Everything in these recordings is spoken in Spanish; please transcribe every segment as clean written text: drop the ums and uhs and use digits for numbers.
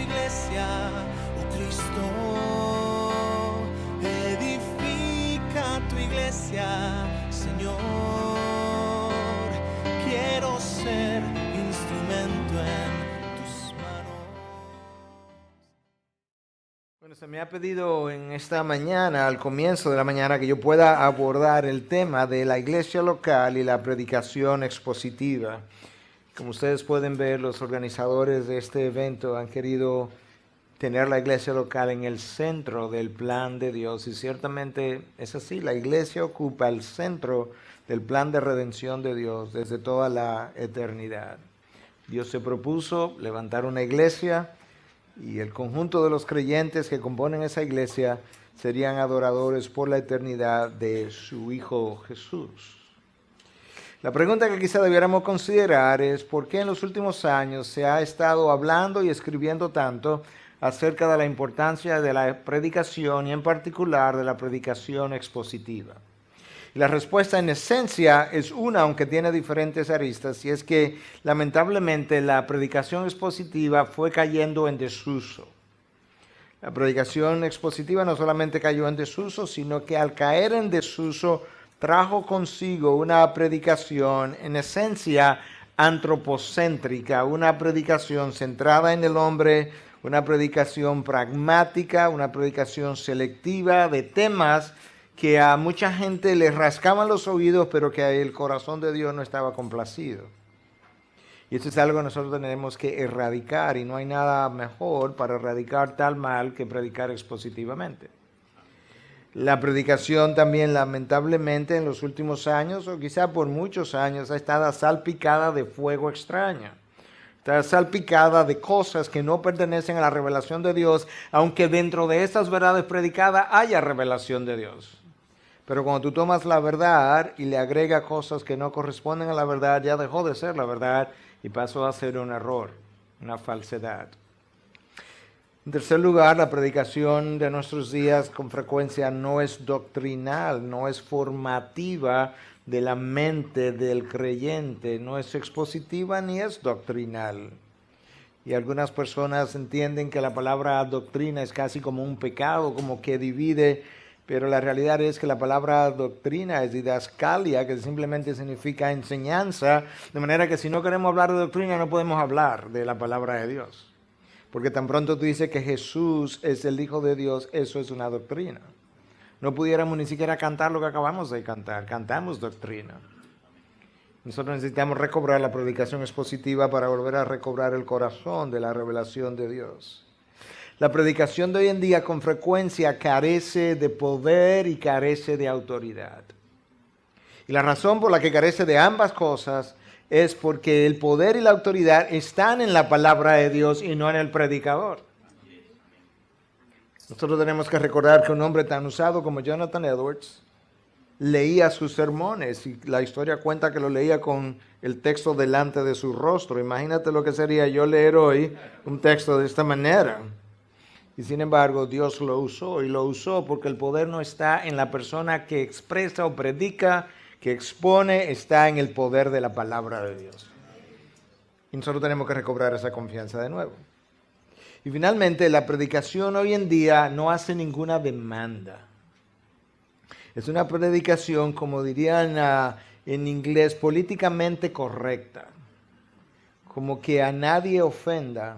iglesia, oh Cristo. Edifica tu iglesia, Señor. Quiero ser instrumento en tus manos. Bueno, se me ha pedido en esta mañana, al comienzo de la mañana, que yo pueda abordar el tema de la iglesia local y la predicación expositiva. Como ustedes pueden ver, los organizadores de este evento han querido tener la iglesia local en el centro del plan de Dios, y ciertamente es así. La iglesia ocupa el centro del plan de redención de Dios desde toda la eternidad. Dios se propuso levantar una iglesia, y el conjunto de los creyentes que componen esa iglesia serían adoradores por la eternidad de su Hijo Jesús. La pregunta que quizá debiéramos considerar es por qué en los últimos años se ha estado hablando y escribiendo tanto acerca de la importancia de la predicación, y en particular de la predicación expositiva. Y la respuesta en esencia es una, aunque tiene diferentes aristas, y es que lamentablemente la predicación expositiva fue cayendo en desuso. La predicación expositiva no solamente cayó en desuso, sino que al caer en desuso trajo consigo una predicación en esencia antropocéntrica, una predicación centrada en el hombre, una predicación pragmática, una predicación selectiva de temas que a mucha gente le rascaban los oídos, pero que el corazón de Dios no estaba complacido. Y esto es algo que nosotros tenemos que erradicar, y no hay nada mejor para erradicar tal mal que predicar expositivamente. La predicación también, lamentablemente, en los últimos años, o quizá por muchos años, ha estado salpicada de fuego extraño. Está salpicada de cosas que no pertenecen a la revelación de Dios, aunque dentro de estas verdades predicadas haya revelación de Dios. Pero cuando tú tomas la verdad y le agregas cosas que no corresponden a la verdad, ya dejó de ser la verdad y pasó a ser un error, una falsedad. En tercer lugar, la predicación de nuestros días con frecuencia no es doctrinal, no es formativa de la mente del creyente, no es expositiva ni es doctrinal. Y algunas personas entienden que la palabra doctrina es casi como un pecado, como que divide, pero la realidad es que la palabra doctrina es didascalia, que simplemente significa enseñanza, de manera que si no queremos hablar de doctrina no podemos hablar de la palabra de Dios. Porque tan pronto tú dices que Jesús es el Hijo de Dios, eso es una doctrina. No pudiéramos ni siquiera cantar lo que acabamos de cantar, cantamos doctrina. Nosotros necesitamos recobrar la predicación expositiva para volver a recobrar el corazón de la revelación de Dios. La predicación de hoy en día con frecuencia carece de poder y carece de autoridad. Y la razón por la que carece de ambas cosas es porque el poder y la autoridad están en la palabra de Dios y no en el predicador. Nosotros tenemos que recordar que un hombre tan usado como Jonathan Edwards leía sus sermones, y la historia cuenta que lo leía con el texto delante de su rostro. Imagínate lo que sería yo leer hoy un texto de esta manera. Y sin embargo, Dios lo usó, y lo usó porque el poder no está en la persona que expresa o predica, que expone, está en el poder de la palabra de Dios. Y nosotros tenemos que recobrar esa confianza de nuevo. Y finalmente, la predicación hoy en día no hace ninguna demanda. Es una predicación, como dirían en inglés, políticamente correcta. Como que a nadie ofenda,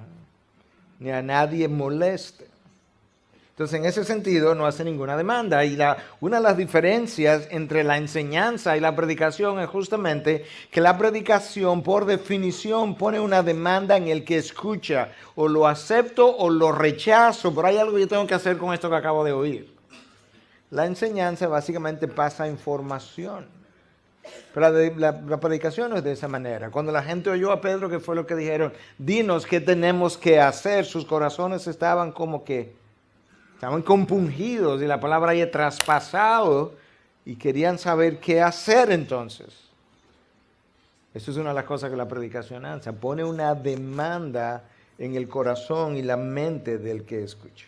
ni a nadie moleste. Entonces, en ese sentido, no hace ninguna demanda. Y una de las diferencias entre la enseñanza y la predicación es justamente que la predicación, por definición, pone una demanda en el que escucha. O lo acepto o lo rechazo, pero hay algo que yo tengo que hacer con esto que acabo de oír. La enseñanza básicamente pasa información. Pero la predicación no es de esa manera. Cuando la gente oyó a Pedro, ¿qué fue lo que dijeron? Dinos qué tenemos que hacer. Sus corazones estaban como que estaban compungidos, y la palabra ahí es traspasado, y querían saber qué hacer entonces. Eso es una de las cosas que la predicación hace, pone una demanda en el corazón y la mente del que escucha.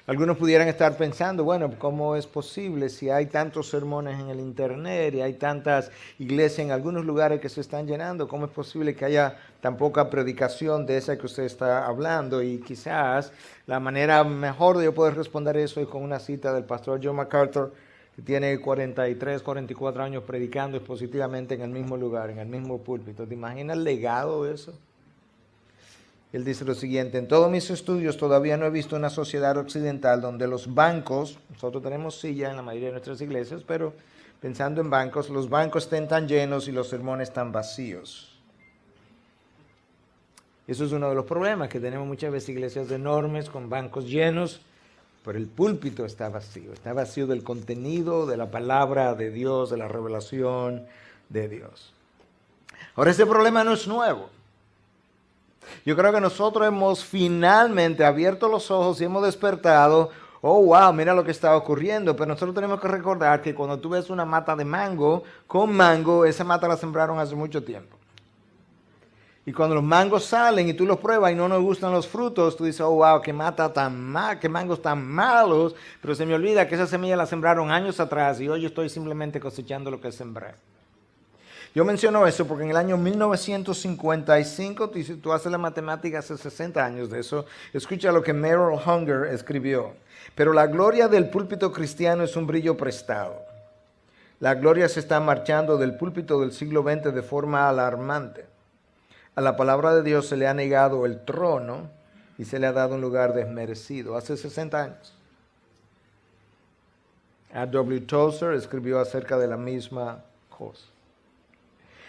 Algunos pudieran estar pensando, bueno, ¿cómo es posible si hay tantos sermones en el internet y hay tantas iglesias en algunos lugares que se están llenando? ¿Cómo es posible que haya tan poca predicación de esa que usted está hablando? Y quizás la manera mejor de yo poder responder eso es con una cita del pastor John MacArthur, que tiene 43, 44 años predicando expositivamente en el mismo lugar, en el mismo púlpito. ¿Te imaginas el legado de eso? Él dice lo siguiente: en todos mis estudios todavía no he visto una sociedad occidental donde los bancos, nosotros tenemos silla en la mayoría de nuestras iglesias, pero pensando en bancos, los bancos estén tan llenos y los sermones tan vacíos. Eso es uno de los problemas, que tenemos muchas veces iglesias enormes con bancos llenos, pero el púlpito está vacío del contenido, de la palabra de Dios, de la revelación de Dios. Ahora, ese problema no es nuevo. Yo creo que nosotros hemos finalmente abierto los ojos y hemos despertado. Oh, wow, mira lo que está ocurriendo. Pero nosotros tenemos que recordar que cuando tú ves una mata de mango, con mango, esa mata la sembraron hace mucho tiempo. Y cuando los mangos salen y tú los pruebas y no nos gustan los frutos, tú dices, oh, wow, qué mata tan mal, qué mangos tan malos. Pero se me olvida que esa semilla la sembraron años atrás y hoy yo estoy simplemente cosechando lo que sembré. Yo menciono eso porque en el año 1955, si tú haces la matemática hace 60 años de eso, escucha lo que Merrill Unger escribió. Pero la gloria del púlpito cristiano es un brillo prestado. La gloria se está marchando del púlpito del siglo XX de forma alarmante. A la palabra de Dios se le ha negado el trono y se le ha dado un lugar desmerecido. Hace 60 años. A.W. Tozer escribió acerca de la misma cosa.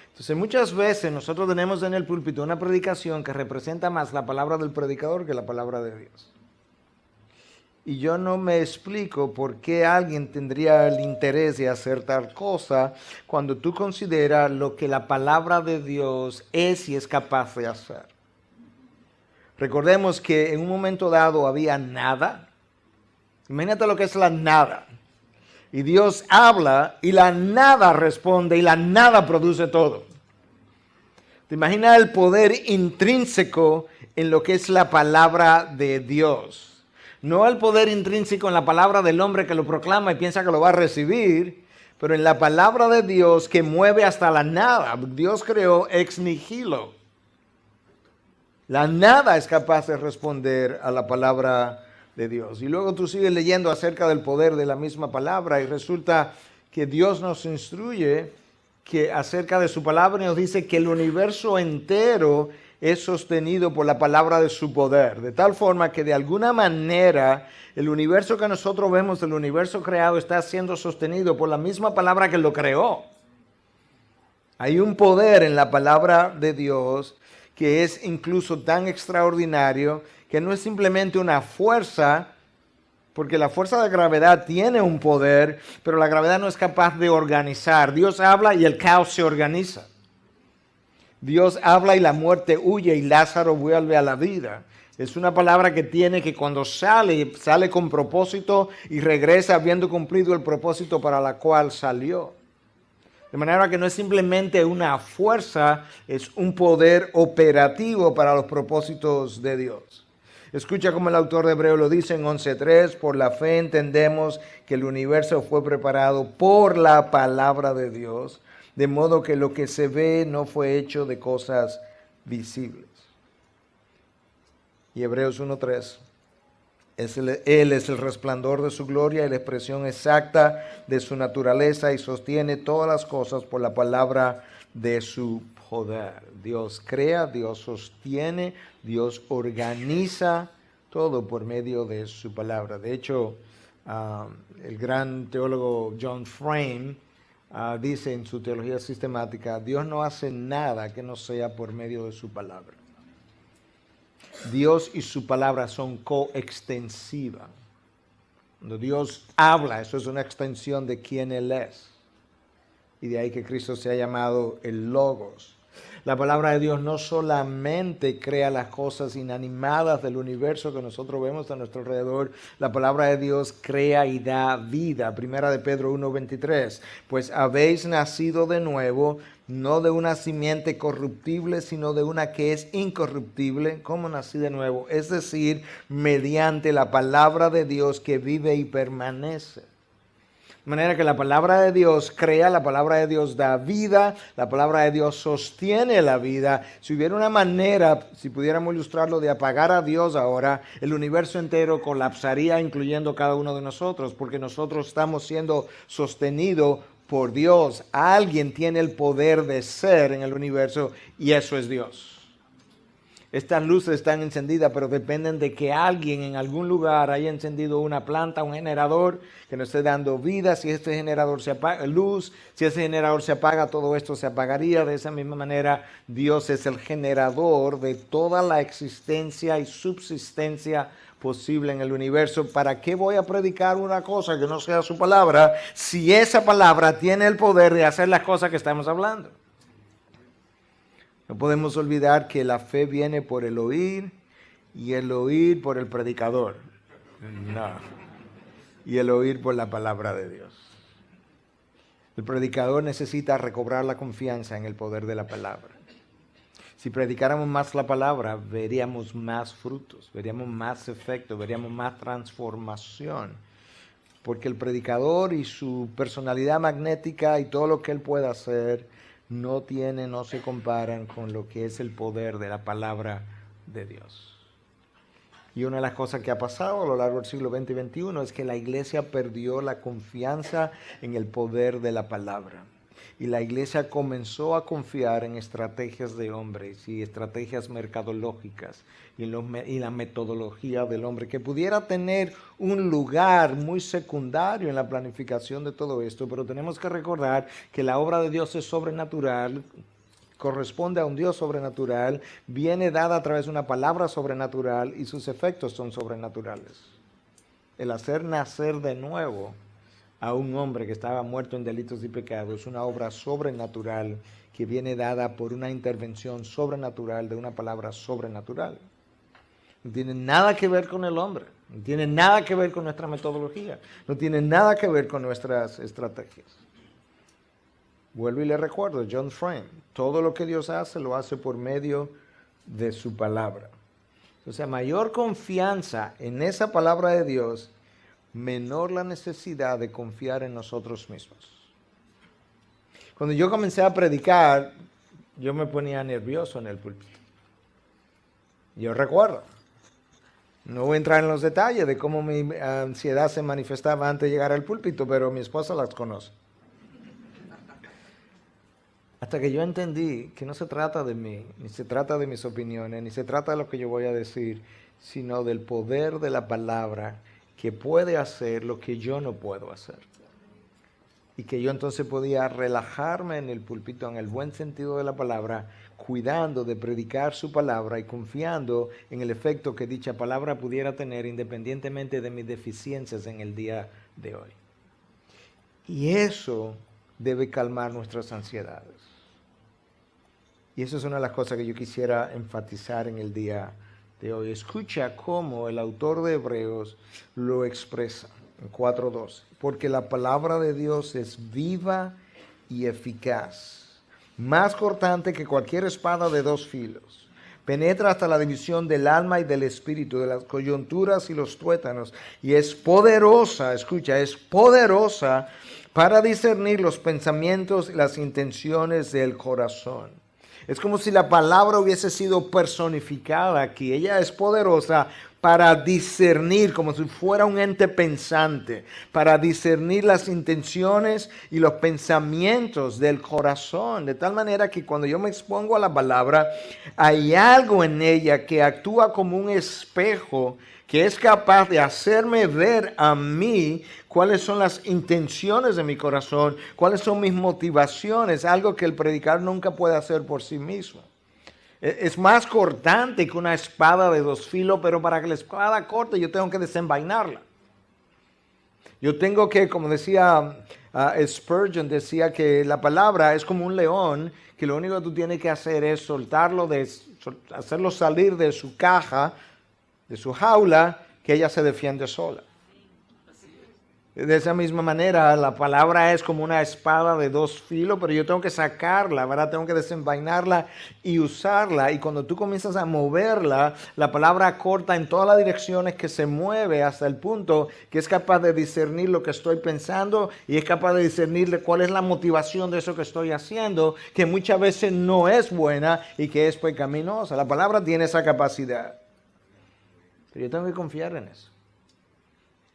Entonces muchas veces nosotros tenemos en el púlpito una predicación que representa más la palabra del predicador que la palabra de Dios. Y yo no me explico por qué alguien tendría el interés de hacer tal cosa cuando tú consideras lo que la palabra de Dios es y es capaz de hacer. Recordemos que en un momento dado había nada. Imagínate lo que es la nada. Y Dios habla y la nada responde y la nada produce todo. ¿Te imaginas el poder intrínseco en lo que es la palabra de Dios? No el poder intrínseco en la palabra del hombre que lo proclama y piensa que lo va a recibir, pero en la palabra de Dios que mueve hasta la nada. Dios creó ex nihilo. La nada es capaz de responder a la palabra de Dios. Y luego tú sigues leyendo acerca del poder de la misma palabra y resulta que Dios nos instruye que acerca de su palabra y nos dice que el universo entero es sostenido por la palabra de su poder, de tal forma que de alguna manera el universo que nosotros vemos, el universo creado, está siendo sostenido por la misma palabra que lo creó. Hay un poder en la palabra de Dios que es incluso tan extraordinario que no es simplemente una fuerza, porque la fuerza de gravedad tiene un poder, pero la gravedad no es capaz de organizar. Dios habla y el caos se organiza. Dios habla y la muerte huye y Lázaro vuelve a la vida. Es una palabra que tiene que cuando sale con propósito y regresa habiendo cumplido el propósito para la cual salió. De manera que no es simplemente una fuerza, es un poder operativo para los propósitos de Dios. Escucha como el autor de Hebreos lo dice en 11:3, por la fe entendemos que el universo fue preparado por la palabra de Dios, de modo que lo que se ve no fue hecho de cosas visibles. Y Hebreos 1:3, Él es el resplandor de su gloria y la expresión exacta de su naturaleza y sostiene todas las cosas por la palabra de su poder. Dios crea, Dios sostiene, Dios organiza todo por medio de su palabra. De hecho, el gran teólogo John Frame dice en su teología sistemática, Dios no hace nada que no sea por medio de su palabra. Dios y su palabra son coextensivas. Cuando Dios habla, eso es una extensión de quién Él es. Y de ahí que Cristo se ha llamado el Logos. La palabra de Dios no solamente crea las cosas inanimadas del universo que nosotros vemos a nuestro alrededor, la palabra de Dios crea y da vida. Primera de Pedro 1:23, pues habéis nacido de nuevo, no de una simiente corruptible, sino de una que es incorruptible. ¿Cómo nací de nuevo? Es decir, mediante la palabra de Dios que vive y permanece. De manera que la palabra de Dios crea, la palabra de Dios da vida, la palabra de Dios sostiene la vida. Si hubiera una manera, si pudiéramos ilustrarlo, de apagar a Dios ahora, el universo entero colapsaría, incluyendo cada uno de nosotros, porque nosotros estamos siendo sostenidos por Dios. Alguien tiene el poder de ser en el universo y eso es Dios. Estas luces están encendidas, pero dependen de que alguien en algún lugar haya encendido una planta, un generador que nos esté dando vida. Si este generador se apaga, luz, si ese generador se apaga, todo esto se apagaría. De esa misma manera, Dios es el generador de toda la existencia y subsistencia posible en el universo. ¿Para qué voy a predicar una cosa que no sea su palabra si esa palabra tiene el poder de hacer las cosas que estamos hablando? No podemos olvidar que la fe viene por el oír y el oír por el predicador. No. Y el oír por la palabra de Dios. El predicador necesita recobrar la confianza en el poder de la palabra. Si predicáramos más la palabra, veríamos más frutos, veríamos más efecto, veríamos más transformación. Porque el predicador y su personalidad magnética y todo lo que él pueda hacer no se comparan con lo que es el poder de la palabra de Dios. Y una de las cosas que ha pasado a lo largo del siglo XX y XXI es que la iglesia perdió la confianza en el poder de la palabra. Y la iglesia comenzó a confiar en estrategias de hombres y estrategias mercadológicas y la metodología del hombre, que pudiera tener un lugar muy secundario en la planificación de todo esto, pero tenemos que recordar que la obra de Dios es sobrenatural, corresponde a un Dios sobrenatural, viene dada a través de una palabra sobrenatural y sus efectos son sobrenaturales. El hacer nacer de nuevo a un hombre que estaba muerto en delitos y pecados es una obra sobrenatural que viene dada por una intervención sobrenatural de una palabra sobrenatural. No tiene nada que ver con el hombre, no tiene nada que ver con nuestra metodología, no tiene nada que ver con nuestras estrategias. Vuelvo y le recuerdo, John Frame, todo lo que Dios hace lo hace por medio de su palabra. O sea, mayor confianza en esa palabra de Dios, menor la necesidad de confiar en nosotros mismos. Cuando yo comencé a predicar, yo me ponía nervioso en el púlpito. Yo recuerdo. No voy a entrar en los detalles de cómo mi ansiedad se manifestaba antes de llegar al púlpito, pero mi esposa las conoce. Hasta que yo entendí que no se trata de mí, ni se trata de mis opiniones, ni se trata de lo que yo voy a decir, sino del poder de la palabra que puede hacer lo que yo no puedo hacer. Y que yo entonces podía relajarme en el púlpito en el buen sentido de la palabra, cuidando de predicar su palabra y confiando en el efecto que dicha palabra pudiera tener independientemente de mis deficiencias en el día de hoy. Y eso debe calmar nuestras ansiedades. Y eso es una de las cosas que yo quisiera enfatizar en el día de hoy. Escucha cómo el autor de Hebreos lo expresa en 4:12. Porque la palabra de Dios es viva y eficaz, más cortante que cualquier espada de dos filos. Penetra hasta la división del alma y del espíritu, de las coyunturas y los tuétanos, y es poderosa, escucha, es poderosa para discernir los pensamientos y las intenciones del corazón. Es como si la palabra hubiese sido personificada aquí. Ella es poderosa para discernir, como si fuera un ente pensante, para discernir las intenciones y los pensamientos del corazón. De tal manera que cuando yo me expongo a la palabra, hay algo en ella que actúa como un espejo que es capaz de hacerme ver a mí cuáles son las intenciones de mi corazón, cuáles son mis motivaciones, algo que el predicador nunca puede hacer por sí mismo. Es más cortante que una espada de dos filos, pero para que la espada corte yo tengo que desenvainarla. Yo tengo que, como decía Spurgeon decía que la palabra es como un león, que lo único que tú tienes que hacer es soltarlo, hacerlo salir de su caja, de su jaula, que ella se defiende sola. De esa misma manera, la palabra es como una espada de dos filos, pero yo tengo que sacarla, ¿verdad? Tengo que desenvainarla y usarla. Y cuando tú comienzas a moverla, la palabra corta en todas las direcciones que se mueve hasta el punto que es capaz de discernir lo que estoy pensando y es capaz de discernir cuál es la motivación de eso que estoy haciendo, que muchas veces no es buena y que es pecaminosa. La palabra tiene esa capacidad. Pero yo tengo que confiar en eso.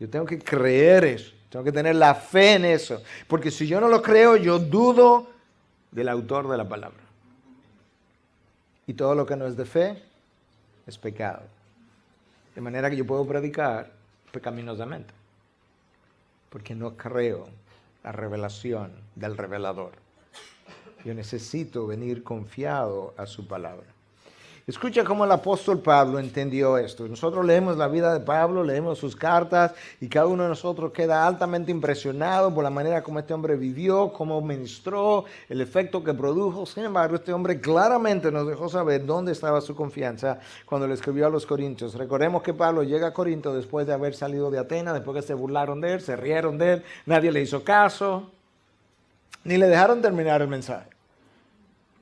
Yo tengo que creer eso, tengo que tener la fe en eso, porque si yo no lo creo, yo dudo del autor de la palabra. Y todo lo que no es de fe es pecado. De manera que yo puedo predicar pecaminosamente, porque no creo la revelación del revelador. Yo necesito venir confiado a su palabra. Escucha cómo el apóstol Pablo entendió esto. Nosotros leemos la vida de Pablo, leemos sus cartas y cada uno de nosotros queda altamente impresionado por la manera como este hombre vivió, cómo ministró, el efecto que produjo. Sin embargo, este hombre claramente nos dejó saber dónde estaba su confianza cuando le escribió a los Corintios. Recordemos que Pablo llega a Corinto después de haber salido de Atenas, después que se burlaron de él, se rieron de él, nadie le hizo caso, ni le dejaron terminar el mensaje.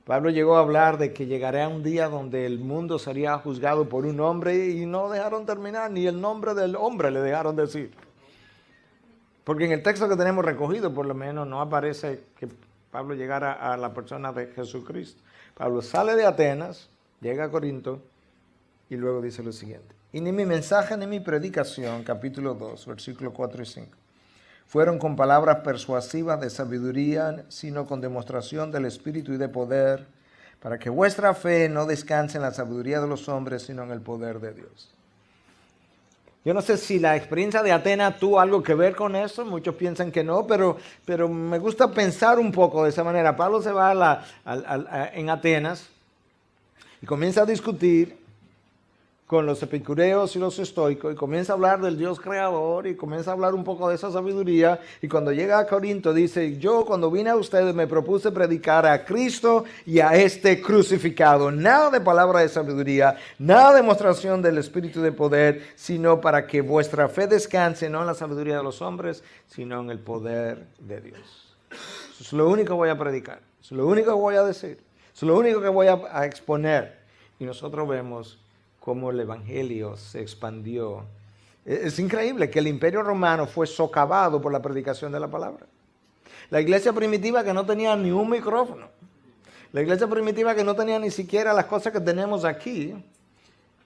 Pablo llegó a hablar de que llegaría un día donde el mundo sería juzgado por un hombre y no dejaron terminar, ni el nombre del hombre le dejaron decir. Porque en el texto que tenemos recogido, por lo menos, no aparece que Pablo llegara a la persona de Jesucristo. Pablo sale de Atenas, llega a Corinto y luego dice lo siguiente. Y ni mi mensaje ni mi predicación, capítulo 2, versículos 4 y 5. Fueron con palabras persuasivas de sabiduría, sino con demostración del Espíritu y de poder, para que vuestra fe no descanse en la sabiduría de los hombres, sino en el poder de Dios. Yo no sé si la experiencia de Atenas tuvo algo que ver con eso, muchos piensan que no, pero me gusta pensar un poco de esa manera. Pablo se va en Atenas y comienza a discutir con los epicureos y los estoicos, y comienza a hablar del Dios creador, y comienza a hablar un poco de esa sabiduría, y cuando llega a Corinto dice, yo cuando vine a ustedes me propuse predicar a Cristo y a este crucificado, nada de palabra de sabiduría, nada de demostración del Espíritu de poder, sino para que vuestra fe descanse no en la sabiduría de los hombres, sino en el poder de Dios. Eso es lo único que voy a predicar, eso es lo único que voy a decir, eso es lo único que voy a exponer, y nosotros vemos cómo el evangelio se expandió. Es increíble que el imperio romano fue socavado por la predicación de la palabra. La iglesia primitiva que no tenía ni un micrófono, la iglesia primitiva que no tenía ni siquiera las cosas que tenemos aquí,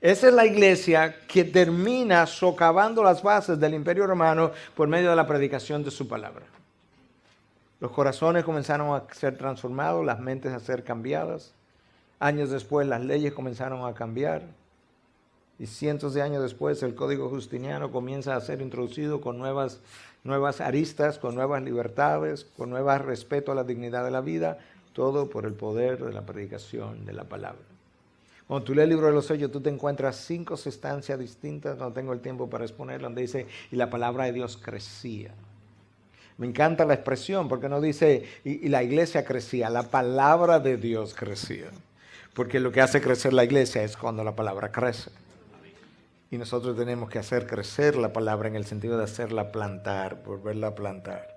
esa es la iglesia que termina socavando las bases del imperio romano por medio de la predicación de su palabra. Los corazones comenzaron a ser transformados, las mentes a ser cambiadas. Años después las leyes comenzaron a cambiar. Y cientos de años después el Código Justiniano comienza a ser introducido con nuevas aristas, con nuevas libertades, con nuevo respeto a la dignidad de la vida, todo por el poder de la predicación de la palabra. Cuando tú lees el libro de los Hechos, tú te encuentras 5 instancias distintas, no tengo el tiempo para exponerlo, donde dice, y la palabra de Dios crecía. Me encanta la expresión, porque no dice, y la iglesia crecía, la palabra de Dios crecía. Porque lo que hace crecer la iglesia es cuando la palabra crece. Y nosotros tenemos que hacer crecer la palabra en el sentido de hacerla plantar, volverla a plantar.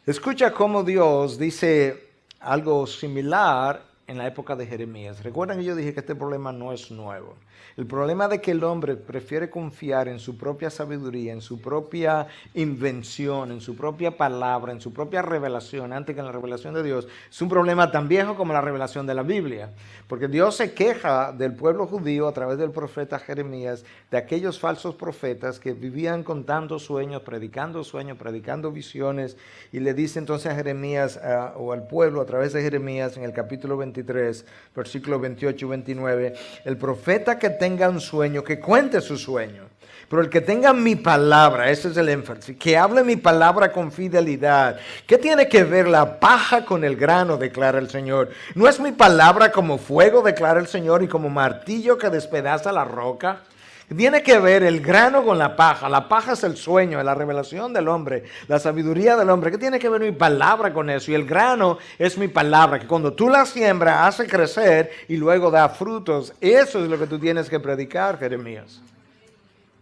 Escucha cómo Dios dice algo similar en la época de Jeremías. Recuerden que yo dije que este problema no es nuevo. El problema de que el hombre prefiere confiar en su propia sabiduría, en su propia invención, en su propia palabra, en su propia revelación, antes que en la revelación de Dios, es un problema tan viejo como la revelación de la Biblia. Porque Dios se queja del pueblo judío a través del profeta Jeremías, de aquellos falsos profetas que vivían contando sueños, predicando visiones, y le dice entonces a Jeremías, o al pueblo a través de Jeremías, en el capítulo 23, versículos 28 y 29, el profeta que tenga un sueño, que cuente su sueño. Pero el que tenga mi palabra, ese es el énfasis, que hable mi palabra con fidelidad. ¿Qué tiene que ver la paja con el grano? Declara el Señor. ¿No es mi palabra como fuego, declara el Señor, y como martillo que despedaza la roca? Tiene que ver el grano con la paja. La paja es el sueño, es la revelación del hombre, la sabiduría del hombre. ¿Qué tiene que ver mi palabra con eso? Y el grano es mi palabra, que cuando tú la siembras hace crecer y luego da frutos. Eso es lo que tú tienes que predicar, Jeremías.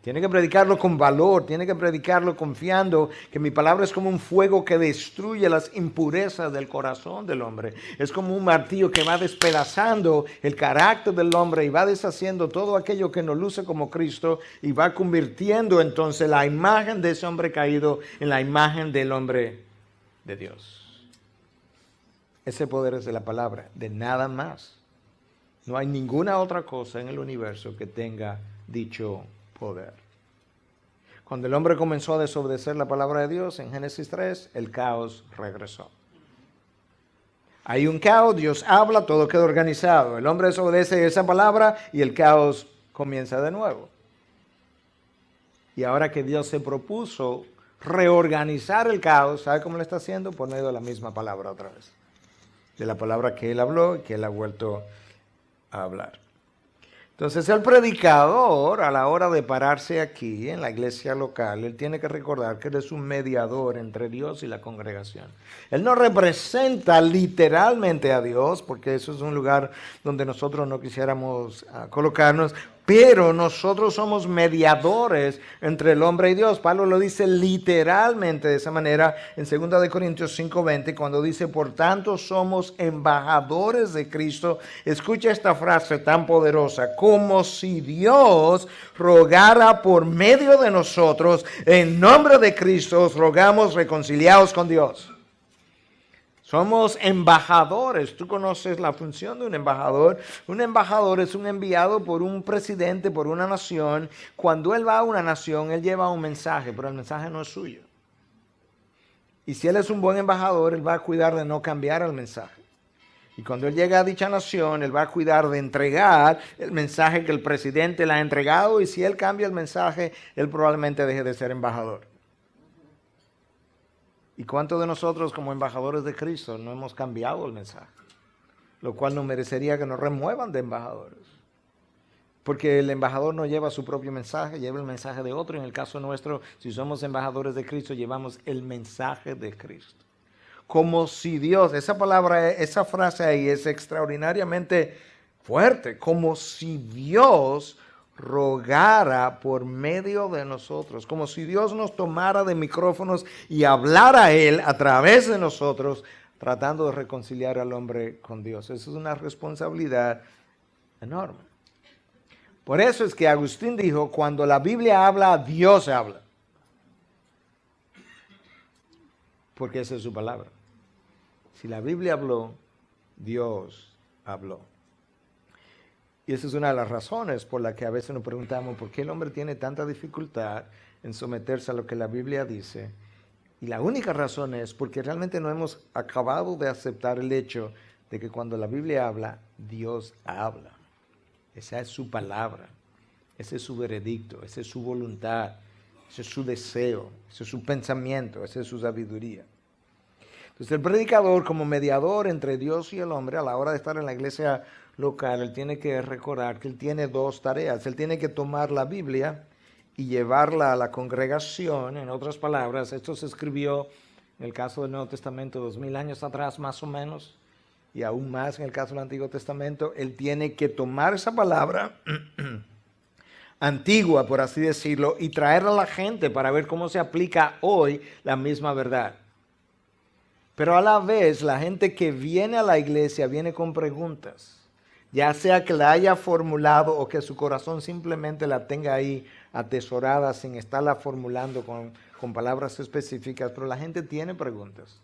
Tiene que predicarlo con valor, tiene que predicarlo confiando que mi palabra es como un fuego que destruye las impurezas del corazón del hombre. Es como un martillo que va despedazando el carácter del hombre y va deshaciendo todo aquello que no luce como Cristo y va convirtiendo entonces la imagen de ese hombre caído en la imagen del hombre de Dios. Ese poder es de la palabra, de nada más. No hay ninguna otra cosa en el universo que tenga dicho poder. Cuando el hombre comenzó a desobedecer la palabra de Dios, en Génesis 3, el caos regresó. Hay un caos, Dios habla, todo queda organizado. El hombre desobedece esa palabra y el caos comienza de nuevo. Y ahora que Dios se propuso reorganizar el caos, ¿sabe cómo lo está haciendo? Por medio de la misma palabra otra vez. De la palabra que Él habló y que Él ha vuelto a hablar. Entonces el predicador, a la hora de pararse aquí en la iglesia local, él tiene que recordar que él es un mediador entre Dios y la congregación. Él no representa literalmente a Dios, porque eso es un lugar donde nosotros no quisiéramos colocarnos, pero nosotros somos mediadores entre el hombre y Dios. Pablo lo dice literalmente de esa manera en 2 Corintios 5:20, cuando dice, por tanto somos embajadores de Cristo. Escucha esta frase tan poderosa, como si Dios rogara por medio de nosotros, en nombre de Cristo os rogamos reconciliados con Dios. Somos embajadores. Tú conoces la función de un embajador. Un embajador es un enviado por un presidente, por una nación. Cuando él va a una nación, él lleva un mensaje, pero el mensaje no es suyo. Y si él es un buen embajador, él va a cuidar de no cambiar el mensaje. Y cuando él llega a dicha nación, él va a cuidar de entregar el mensaje que el presidente le ha entregado. Y si él cambia el mensaje, él probablemente deje de ser embajador. ¿Y cuántos de nosotros como embajadores de Cristo no hemos cambiado el mensaje? Lo cual nos merecería que nos remuevan de embajadores. Porque el embajador no lleva su propio mensaje, lleva el mensaje de otro. En el caso nuestro, si somos embajadores de Cristo, llevamos el mensaje de Cristo. Como si Dios, esa palabra, esa frase ahí es extraordinariamente fuerte. Como si Dios rogara por medio de nosotros, como si Dios nos tomara de micrófonos y hablara a Él a través de nosotros, tratando de reconciliar al hombre con Dios. Eso es una responsabilidad enorme. Por eso es que Agustín dijo, cuando la Biblia habla, Dios habla. Porque esa es su palabra. Si la Biblia habló, Dios habló. Y esa es una de las razones por la que a veces nos preguntamos por qué el hombre tiene tanta dificultad en someterse a lo que la Biblia dice. Y la única razón es porque realmente no hemos acabado de aceptar el hecho de que cuando la Biblia habla, Dios habla. Esa es su palabra, ese es su veredicto, esa es su voluntad, ese es su deseo, ese es su pensamiento, esa es su sabiduría. Entonces el predicador, como mediador entre Dios y el hombre, a la hora de estar en la iglesia local, él tiene que recordar que él tiene dos tareas. Él tiene que tomar la Biblia y llevarla a la congregación. En otras palabras, esto se escribió en el caso del Nuevo Testamento 2000 años atrás más o menos, y aún más en el caso del Antiguo Testamento. Él tiene que tomar esa palabra antigua, por así decirlo, y traerla a la gente para ver cómo se aplica hoy la misma verdad. Pero a la vez, la gente que viene a la iglesia viene con preguntas. Ya sea que la haya formulado o que su corazón simplemente la tenga ahí atesorada sin estarla formulando con palabras específicas, pero la gente tiene preguntas.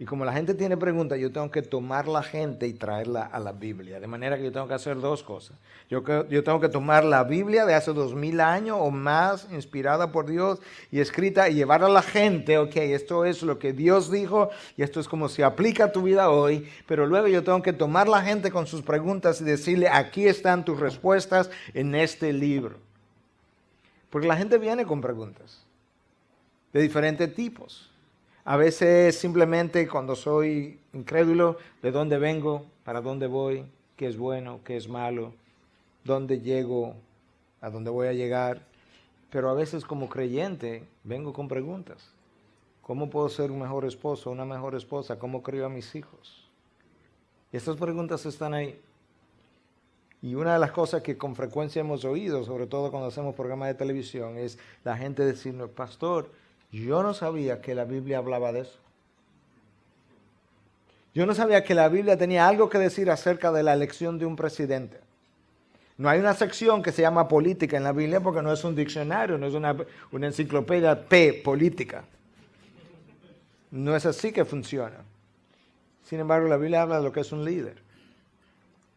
Y como la gente tiene preguntas, yo tengo que tomar la gente y traerla a la Biblia. De manera que yo tengo que hacer dos cosas. Yo tengo que tomar la Biblia de hace 2000 años o más, inspirada por Dios y escrita, y llevar a la gente, ok, esto es lo que Dios dijo y esto es como se aplica a tu vida hoy. Pero luego yo tengo que tomar la gente con sus preguntas y decirle, aquí están tus respuestas en este libro. Porque la gente viene con preguntas de diferentes tipos. A veces simplemente cuando soy incrédulo, ¿de dónde vengo? ¿Para dónde voy? ¿Qué es bueno? ¿Qué es malo? ¿Dónde llego a dónde voy a llegar, pero a veces como creyente vengo con preguntas. ¿Cómo puedo ser un mejor esposo, una mejor esposa? ¿Cómo crío a mis hijos? Y estas preguntas están ahí. Y una de las cosas que con frecuencia hemos oído, sobre todo cuando hacemos programas de televisión, es la gente decirnos, pastor, yo no sabía que la Biblia hablaba de eso. Yo no sabía que la Biblia tenía algo que decir acerca de la elección de un presidente. No hay una sección que se llama política en la Biblia porque no es un diccionario, no es una enciclopedia política. No es así que funciona. Sin embargo, la Biblia habla de lo que es un líder,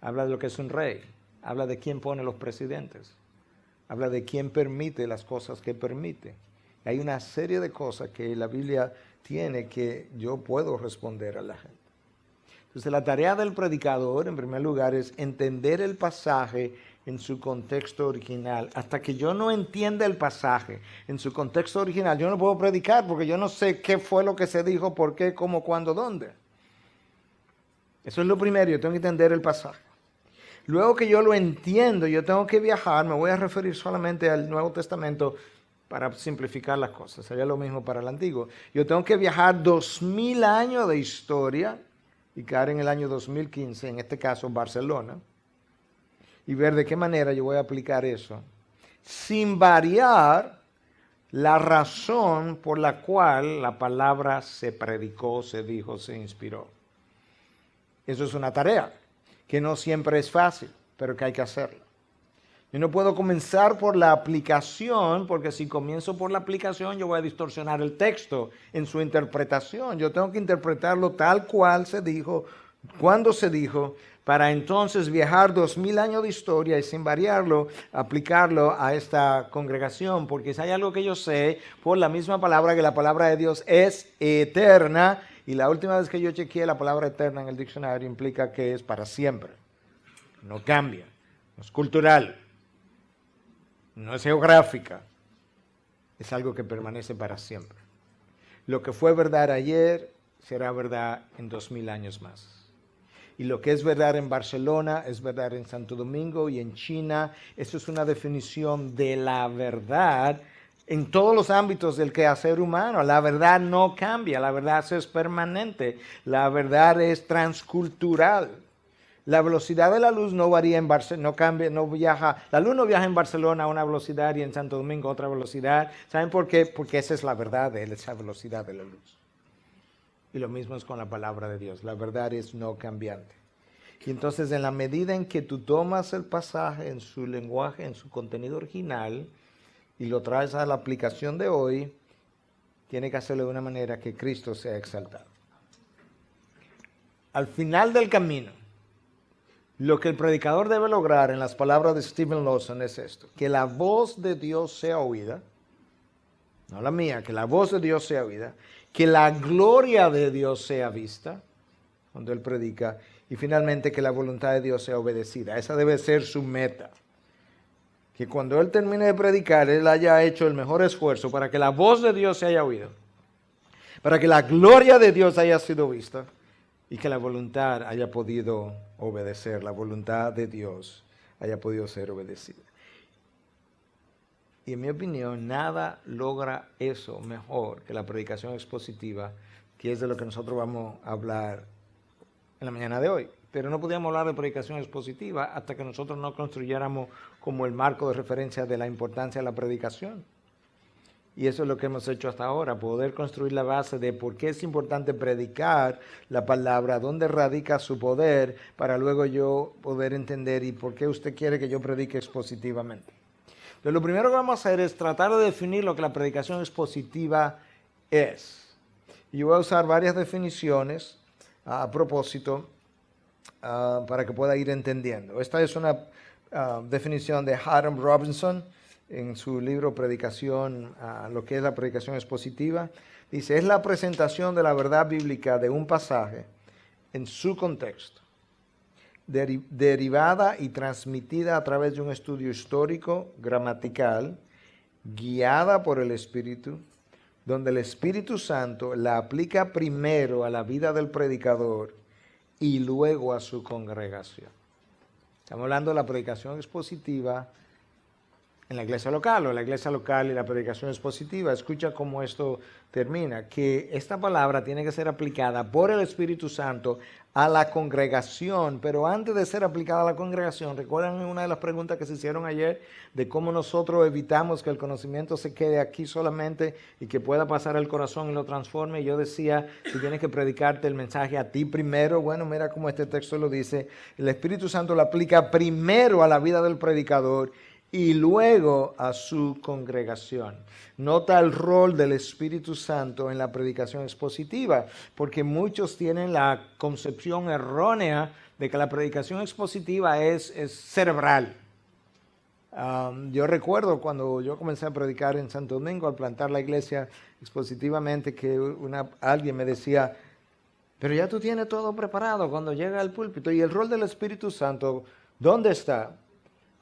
habla de lo que es un rey, habla de quién pone los presidentes, habla de quién permite las cosas que permite. Hay una serie de cosas que la Biblia tiene que yo puedo responder a la gente. Entonces, la tarea del predicador, en primer lugar, es entender el pasaje en su contexto original. Hasta que yo no entienda el pasaje en su contexto original, yo no puedo predicar porque yo no sé qué fue lo que se dijo, por qué, cómo, cuándo, dónde. Eso es lo primero, yo tengo que entender el pasaje. Luego que yo lo entiendo, yo tengo que viajar, me voy a referir solamente al Nuevo Testamento para simplificar las cosas, sería lo mismo para el Antiguo. Yo tengo que viajar 2000 años de historia y caer en el año 2015, en este caso Barcelona, y ver de qué manera yo voy a aplicar eso, sin variar la razón por la cual la palabra se predicó, se dijo, se inspiró. Eso es una tarea que no siempre es fácil, pero que hay que hacerla. Yo no puedo comenzar por la aplicación, porque si comienzo por la aplicación yo voy a distorsionar el texto en su interpretación. Yo tengo que interpretarlo tal cual se dijo, cuando se dijo, para entonces viajar 2000 años de historia y sin variarlo, aplicarlo a esta congregación. Porque si hay algo que yo sé, por la misma palabra, que la palabra de Dios es eterna, y la última vez que yo chequeé la palabra eterna en el diccionario implica que es para siempre. No cambia, no es cultural. No es geográfica, es algo que permanece para siempre. Lo que fue verdad ayer será verdad en 2000 años más. Y lo que es verdad en Barcelona es verdad en Santo Domingo y en China. Eso es una definición de la verdad en todos los ámbitos del quehacer humano. La verdad no cambia, la verdad es permanente, la verdad es transcultural. La velocidad de la luz no varía en Barcelona, no cambia, no viaja. La luz no viaja en Barcelona a una velocidad y en Santo Domingo a otra velocidad. ¿Saben por qué? Porque esa es la verdad de él, esa velocidad de la luz. Y lo mismo es con la palabra de Dios. La verdad es no cambiante. Y entonces, en la medida en que tú tomas el pasaje en su lenguaje, en su contenido original, y lo traes a la aplicación de hoy, tiene que hacerlo de una manera que Cristo sea exaltado. Al final del camino, lo que el predicador debe lograr, en las palabras de Stephen Lawson, es esto: que la voz de Dios sea oída, no la mía, que la voz de Dios sea oída, que la gloria de Dios sea vista cuando él predica, y finalmente que la voluntad de Dios sea obedecida. Esa debe ser su meta. Que cuando él termine de predicar, él haya hecho el mejor esfuerzo para que la voz de Dios se haya oído, para que la gloria de Dios haya sido vista, y que la voluntad haya podido obedecer, la voluntad de Dios haya podido ser obedecida. Y en mi opinión, nada logra eso mejor que la predicación expositiva, que es de lo que nosotros vamos a hablar en la mañana de hoy. Pero no podíamos hablar de predicación expositiva hasta que nosotros no construyéramos como el marco de referencia de la importancia de la predicación. Y eso es lo que hemos hecho hasta ahora, poder construir la base de por qué es importante predicar la palabra, dónde radica su poder, para luego yo poder entender y por qué usted quiere que yo predique expositivamente. Entonces, lo primero que vamos a hacer es tratar de definir lo que la predicación expositiva es. Y yo voy a usar varias definiciones a propósito para que pueda ir entendiendo. Esta es una definición de Hiram Robinson en su libro Predicación, lo que es la predicación expositiva. Dice, es la presentación de la verdad bíblica de un pasaje en su contexto, derivada y transmitida a través de un estudio histórico, gramatical, guiada por el Espíritu, donde el Espíritu Santo la aplica primero a la vida del predicador y luego a su congregación. Estamos hablando de la predicación expositiva en la iglesia local o en la iglesia local y la predicación expositiva, escucha cómo esto termina, que esta palabra tiene que ser aplicada por el Espíritu Santo a la congregación, pero antes de ser aplicada a la congregación, ¿recuerdan una de las preguntas que se hicieron ayer de cómo nosotros evitamos que el conocimiento se quede aquí solamente y que pueda pasar al corazón y lo transforme? Y yo decía, tú tienes que predicarte el mensaje a ti primero. Bueno, mira cómo este texto lo dice, el Espíritu Santo lo aplica primero a la vida del predicador y luego a su congregación. Nota el rol del Espíritu Santo en la predicación expositiva, porque muchos tienen la concepción errónea de que la predicación expositiva es cerebral. Yo recuerdo cuando yo comencé a predicar en Santo Domingo, al plantar la iglesia expositivamente, que alguien me decía, pero ya tú tienes todo preparado cuando llega al púlpito. ¿Y el rol del Espíritu Santo dónde está?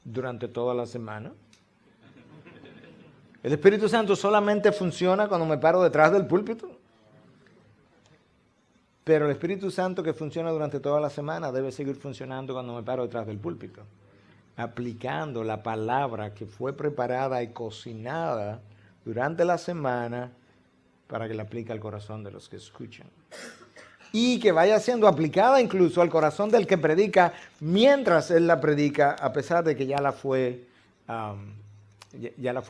Durante toda la semana. El Espíritu Santo solamente funciona cuando me paro detrás del púlpito. Pero el Espíritu Santo que funciona durante toda la semana debe seguir funcionando cuando me paro detrás del púlpito, aplicando la palabra que fue preparada y cocinada durante la semana para que la aplique al corazón de los que escuchan. Y que vaya siendo aplicada incluso al corazón del que predica mientras él la predica, a pesar de que ya la fue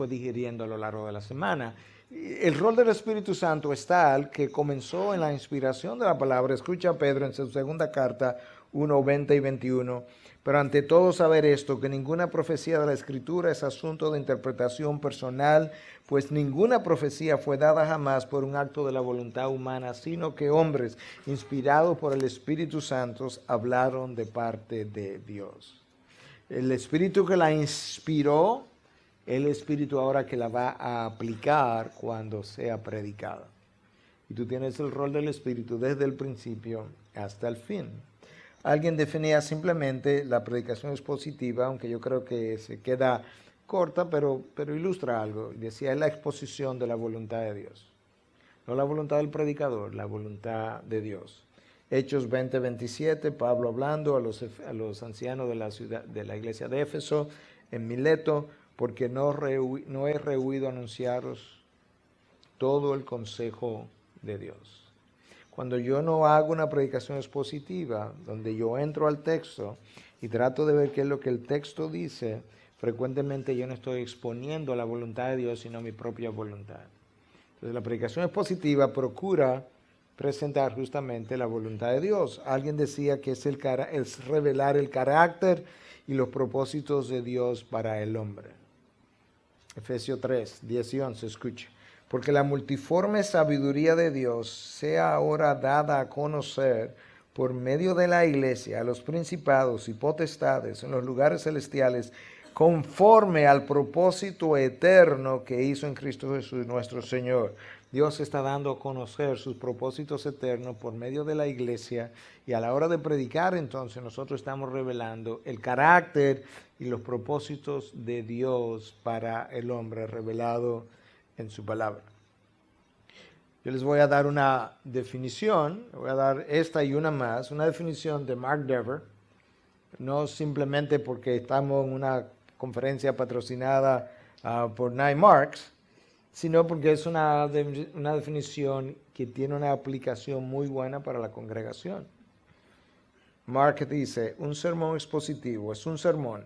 digiriendo a lo largo de la semana. El rol del Espíritu Santo es tal que comenzó en la inspiración de la palabra. Escucha a Pedro en su segunda carta 1, 20 y 21. Pero ante todo saber esto, que ninguna profecía de la Escritura es asunto de interpretación personal, pues ninguna profecía fue dada jamás por un acto de la voluntad humana, sino que hombres inspirados por el Espíritu Santo hablaron de parte de Dios. El Espíritu que la inspiró, el Espíritu ahora que la va a aplicar cuando sea predicada. Y tú tienes el rol del Espíritu desde el principio hasta el fin. Alguien definía simplemente la predicación expositiva, aunque yo creo que se queda corta, pero ilustra algo. Decía, es la exposición de la voluntad de Dios. No la voluntad del predicador, la voluntad de Dios. Hechos 20, 27, Pablo hablando a los ancianos de la ciudad, de la iglesia de Éfeso, en Mileto, porque no he rehuido anunciaros todo el consejo de Dios. Cuando yo no hago una predicación expositiva, donde yo entro al texto y trato de ver qué es lo que el texto dice, frecuentemente yo no estoy exponiendo la voluntad de Dios, sino mi propia voluntad. Entonces la predicación expositiva procura presentar justamente la voluntad de Dios. Alguien decía que es revelar el carácter y los propósitos de Dios para el hombre. Efesios 3, 10 y 11, escucha. Porque la multiforme sabiduría de Dios sea ahora dada a conocer por medio de la iglesia a los principados y potestades en los lugares celestiales, conforme al propósito eterno que hizo en Cristo Jesús nuestro Señor. Dios está dando a conocer sus propósitos eternos por medio de la iglesia, y a la hora de predicar entonces nosotros estamos revelando el carácter y los propósitos de Dios para el hombre revelado en su palabra. Yo les voy a dar una definición, voy a dar esta y una más, una definición de Mark Dever, no simplemente porque estamos en una conferencia patrocinada por Nye Marks, sino porque es una definición que tiene una aplicación muy buena para la congregación. Mark dice, un sermón expositivo es un sermón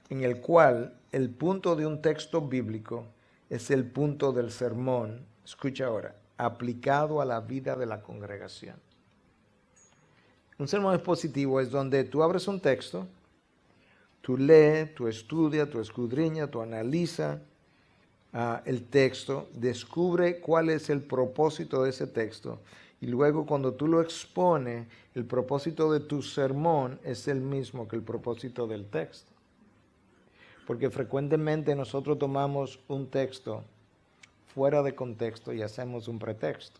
en el cual el punto de un texto bíblico es el punto del sermón, escucha ahora, aplicado a la vida de la congregación. Un sermón expositivo es donde tú abres un texto, tú lees, tú estudias, tú escudriñas, tú analizas el texto, descubre cuál es el propósito de ese texto, y luego cuando tú lo expones, el propósito de tu sermón es el mismo que el propósito del texto. Porque frecuentemente nosotros tomamos un texto fuera de contexto y hacemos un pretexto.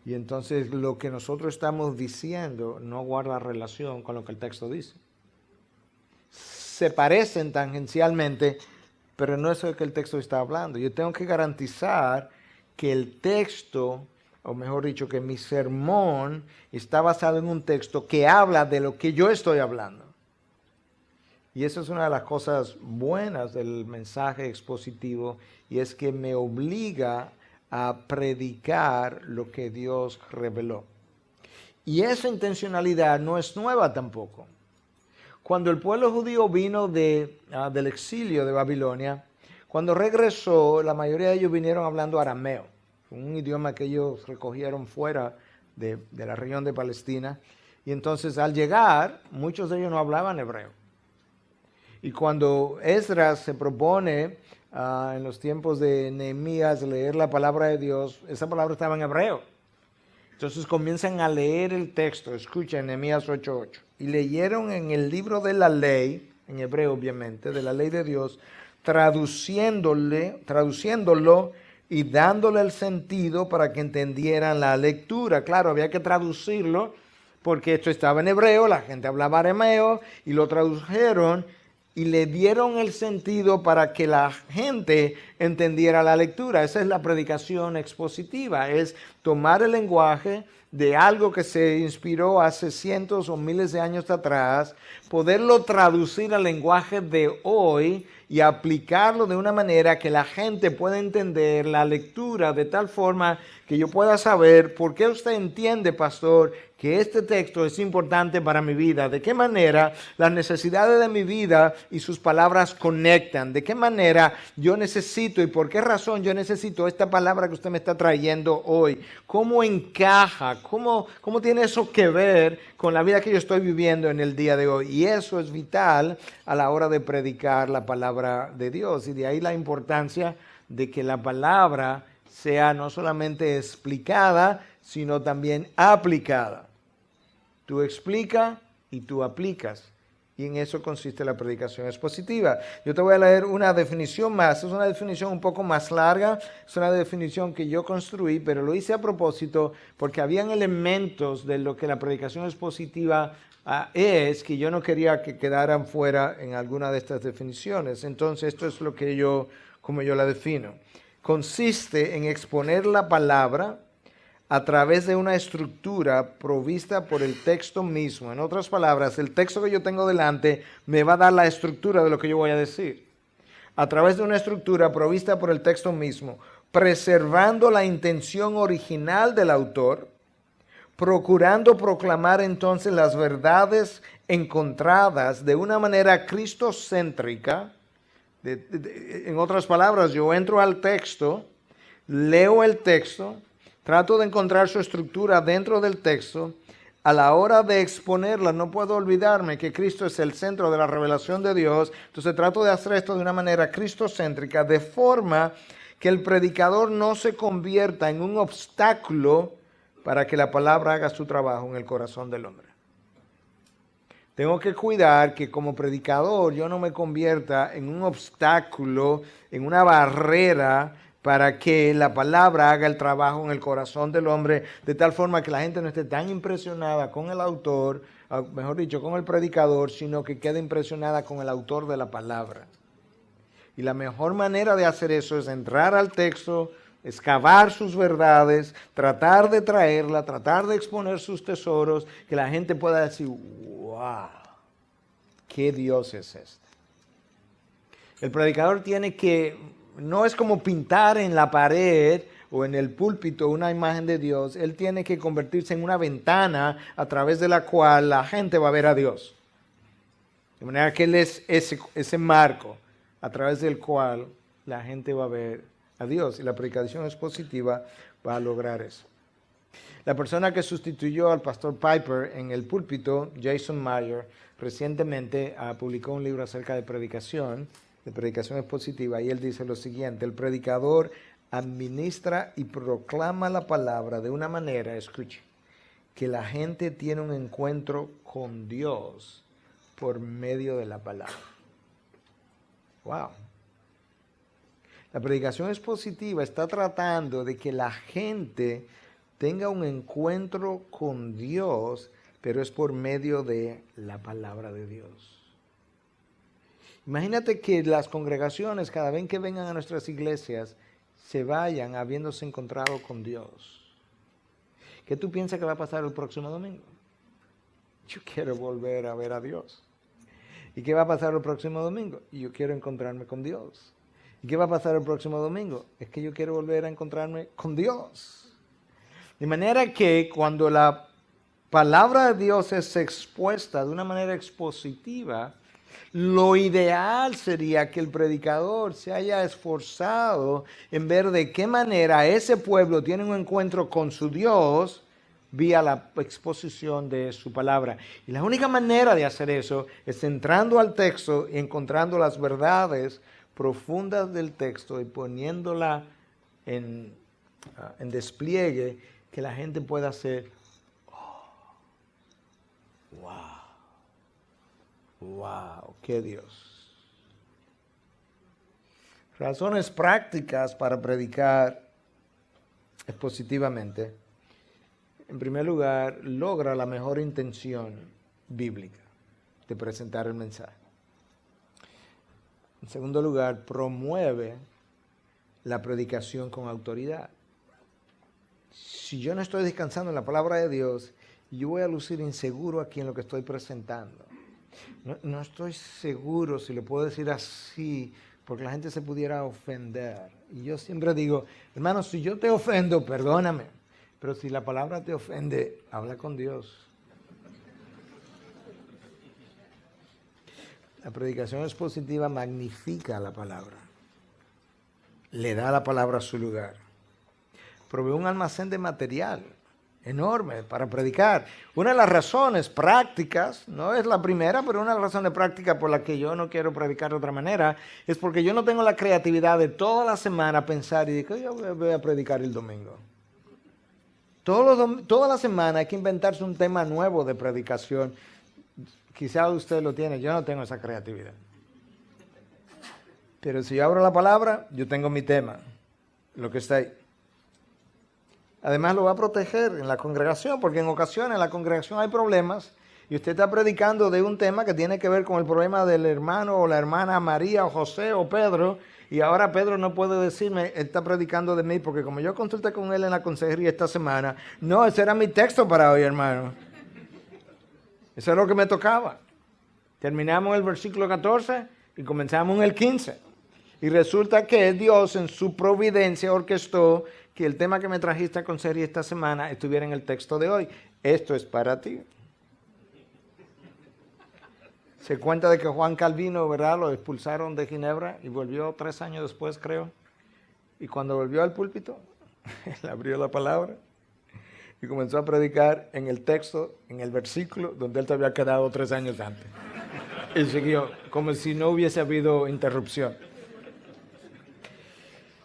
Y entonces lo que nosotros estamos diciendo no guarda relación con lo que el texto dice. Se parecen tangencialmente, pero no es lo que el texto está hablando. Yo tengo que garantizar que el texto, o mejor dicho, que mi sermón está basado en un texto que habla de lo que yo estoy hablando. Y eso es una de las cosas buenas del mensaje expositivo, y es que me obliga a predicar lo que Dios reveló. Y esa intencionalidad no es nueva tampoco. Cuando el pueblo judío vino del exilio de Babilonia, cuando regresó, la mayoría de ellos vinieron hablando arameo, un idioma que ellos recogieron fuera de la región de Palestina. Y entonces al llegar, muchos de ellos no hablaban hebreo. Y cuando Esdras se propone en los tiempos de Nehemías leer la palabra de Dios, esa palabra estaba en hebreo. Entonces comienzan a leer el texto, escuchen Nehemías 8:8, y leyeron en el libro de la ley, en hebreo obviamente, de la ley de Dios, traduciéndolo y dándole el sentido para que entendieran la lectura. Claro, había que traducirlo porque esto estaba en hebreo, la gente hablaba arameo y lo tradujeron y le dieron el sentido para que la gente entendiera la lectura. Esa es la predicación expositiva, es tomar el lenguaje de algo que se inspiró hace cientos o miles de años atrás, poderlo traducir al lenguaje de hoy y aplicarlo de una manera que la gente pueda entender la lectura de tal forma que yo pueda saber por qué usted entiende, pastor, que este texto es importante para mi vida, de qué manera las necesidades de mi vida y sus palabras conectan, de qué manera yo necesito y por qué razón yo necesito esta palabra que usted me está trayendo hoy, cómo encaja, cómo tiene eso que ver con la vida que yo estoy viviendo en el día de hoy. Y eso es vital a la hora de predicar la palabra de Dios, y de ahí la importancia de que la palabra sea no solamente explicada, sino también aplicada. Tú explicas y tú aplicas. Y en eso consiste la predicación expositiva. Yo te voy a leer una definición más. Es una definición un poco más larga. Es una definición que yo construí, pero lo hice a propósito porque habían elementos de lo que la predicación expositiva es que yo no quería que quedaran fuera en alguna de estas definiciones. Entonces, esto es lo que como yo la defino. Consiste en exponer la palabra a través de una estructura provista por el texto mismo. En otras palabras, el texto que yo tengo delante me va a dar la estructura de lo que yo voy a decir. A través de una estructura provista por el texto mismo, preservando la intención original del autor, procurando proclamar entonces las verdades encontradas de una manera cristocéntrica. En otras palabras, yo entro al texto, leo el texto, trato de encontrar su estructura dentro del texto. A la hora de exponerla, no puedo olvidarme que Cristo es el centro de la revelación de Dios. Entonces trato de hacer esto de una manera cristocéntrica, de forma que el predicador no se convierta en un obstáculo para que la palabra haga su trabajo en el corazón del hombre. Tengo que cuidar que como predicador yo no me convierta en un obstáculo, en una barrera para que la palabra haga el trabajo en el corazón del hombre, de tal forma que la gente no esté tan impresionada con el autor, mejor dicho, con el predicador, sino que quede impresionada con el autor de la palabra. Y la mejor manera de hacer eso es entrar al texto, excavar sus verdades, tratar de traerla, tratar de exponer sus tesoros, que la gente pueda decir, wow, ¿qué Dios es este? El predicador tiene que, no es como pintar en la pared o en el púlpito una imagen de Dios, él tiene que convertirse en una ventana a través de la cual la gente va a ver a Dios. De manera que él es ese marco a través del cual la gente va a ver a Dios, y la predicación expositiva va a lograr eso. La persona que sustituyó al pastor Piper en el púlpito, Jason Meyer, recientemente publicó un libro acerca de predicación expositiva, y él dice lo siguiente: el predicador administra y proclama la palabra de una manera, escuche, que la gente tiene un encuentro con Dios por medio de la palabra. Wow. La predicación expositiva está tratando de que la gente tenga un encuentro con Dios, pero es por medio de la palabra de Dios. Imagínate que las congregaciones, cada vez que vengan a nuestras iglesias, se vayan habiéndose encontrado con Dios. ¿Qué tú piensas que va a pasar el próximo domingo? Yo quiero volver a ver a Dios. ¿Y qué va a pasar el próximo domingo? Y yo quiero encontrarme con Dios. ¿Y qué va a pasar el próximo domingo? Es que yo quiero volver a encontrarme con Dios. De manera que cuando la palabra de Dios es expuesta de una manera expositiva, lo ideal sería que el predicador se haya esforzado en ver de qué manera ese pueblo tiene un encuentro con su Dios vía la exposición de su palabra. Y la única manera de hacer eso es entrando al texto y encontrando las verdades profundas del texto y poniéndola en despliegue, que la gente pueda hacer, wow, qué Dios. Razones prácticas para predicar expositivamente. En primer lugar, logra la mejor intención bíblica de presentar el mensaje. En segundo lugar, promueve la predicación con autoridad. Si yo no estoy descansando en la palabra de Dios, yo voy a lucir inseguro aquí en lo que estoy presentando. No estoy seguro si le puedo decir así, porque la gente se pudiera ofender. Y yo siempre digo, hermano, si yo te ofendo, perdóname. Pero si la palabra te ofende, habla con Dios. La predicación expositiva magnifica la palabra. Le da a la palabra su lugar. Provee un almacén de material enorme para predicar. Una de las razones prácticas, no es la primera, pero una de las razones prácticas por la que yo no quiero predicar de otra manera, es porque yo no tengo la creatividad de toda la semana pensar y decir, yo voy a predicar el domingo. Toda la semana hay que inventarse un tema nuevo de predicación. Quizá usted lo tiene, yo no tengo esa creatividad. Pero si yo abro la palabra, yo tengo mi tema, lo que está ahí. Además lo va a proteger en la congregación, porque en ocasiones en la congregación hay problemas y usted está predicando de un tema que tiene que ver con el problema del hermano o la hermana María o José o Pedro, y ahora Pedro no puede decirme, él está predicando de mí, porque como yo consulté con él en la consejería esta semana, no, ese era mi texto para hoy, hermano. Eso es lo que me tocaba. Terminamos el versículo 14 y comenzamos en el 15. Y resulta que Dios en su providencia orquestó que el tema que me trajiste a consejería esta semana estuviera en el texto de hoy. Esto es para ti. Se cuenta de que Juan Calvino, ¿verdad?, lo expulsaron de Ginebra y volvió 3 años después, creo. Y cuando volvió al púlpito, él abrió la palabra y comenzó a predicar en el texto, en el versículo donde él se había quedado 3 años antes. Y siguió como si no hubiese habido interrupción.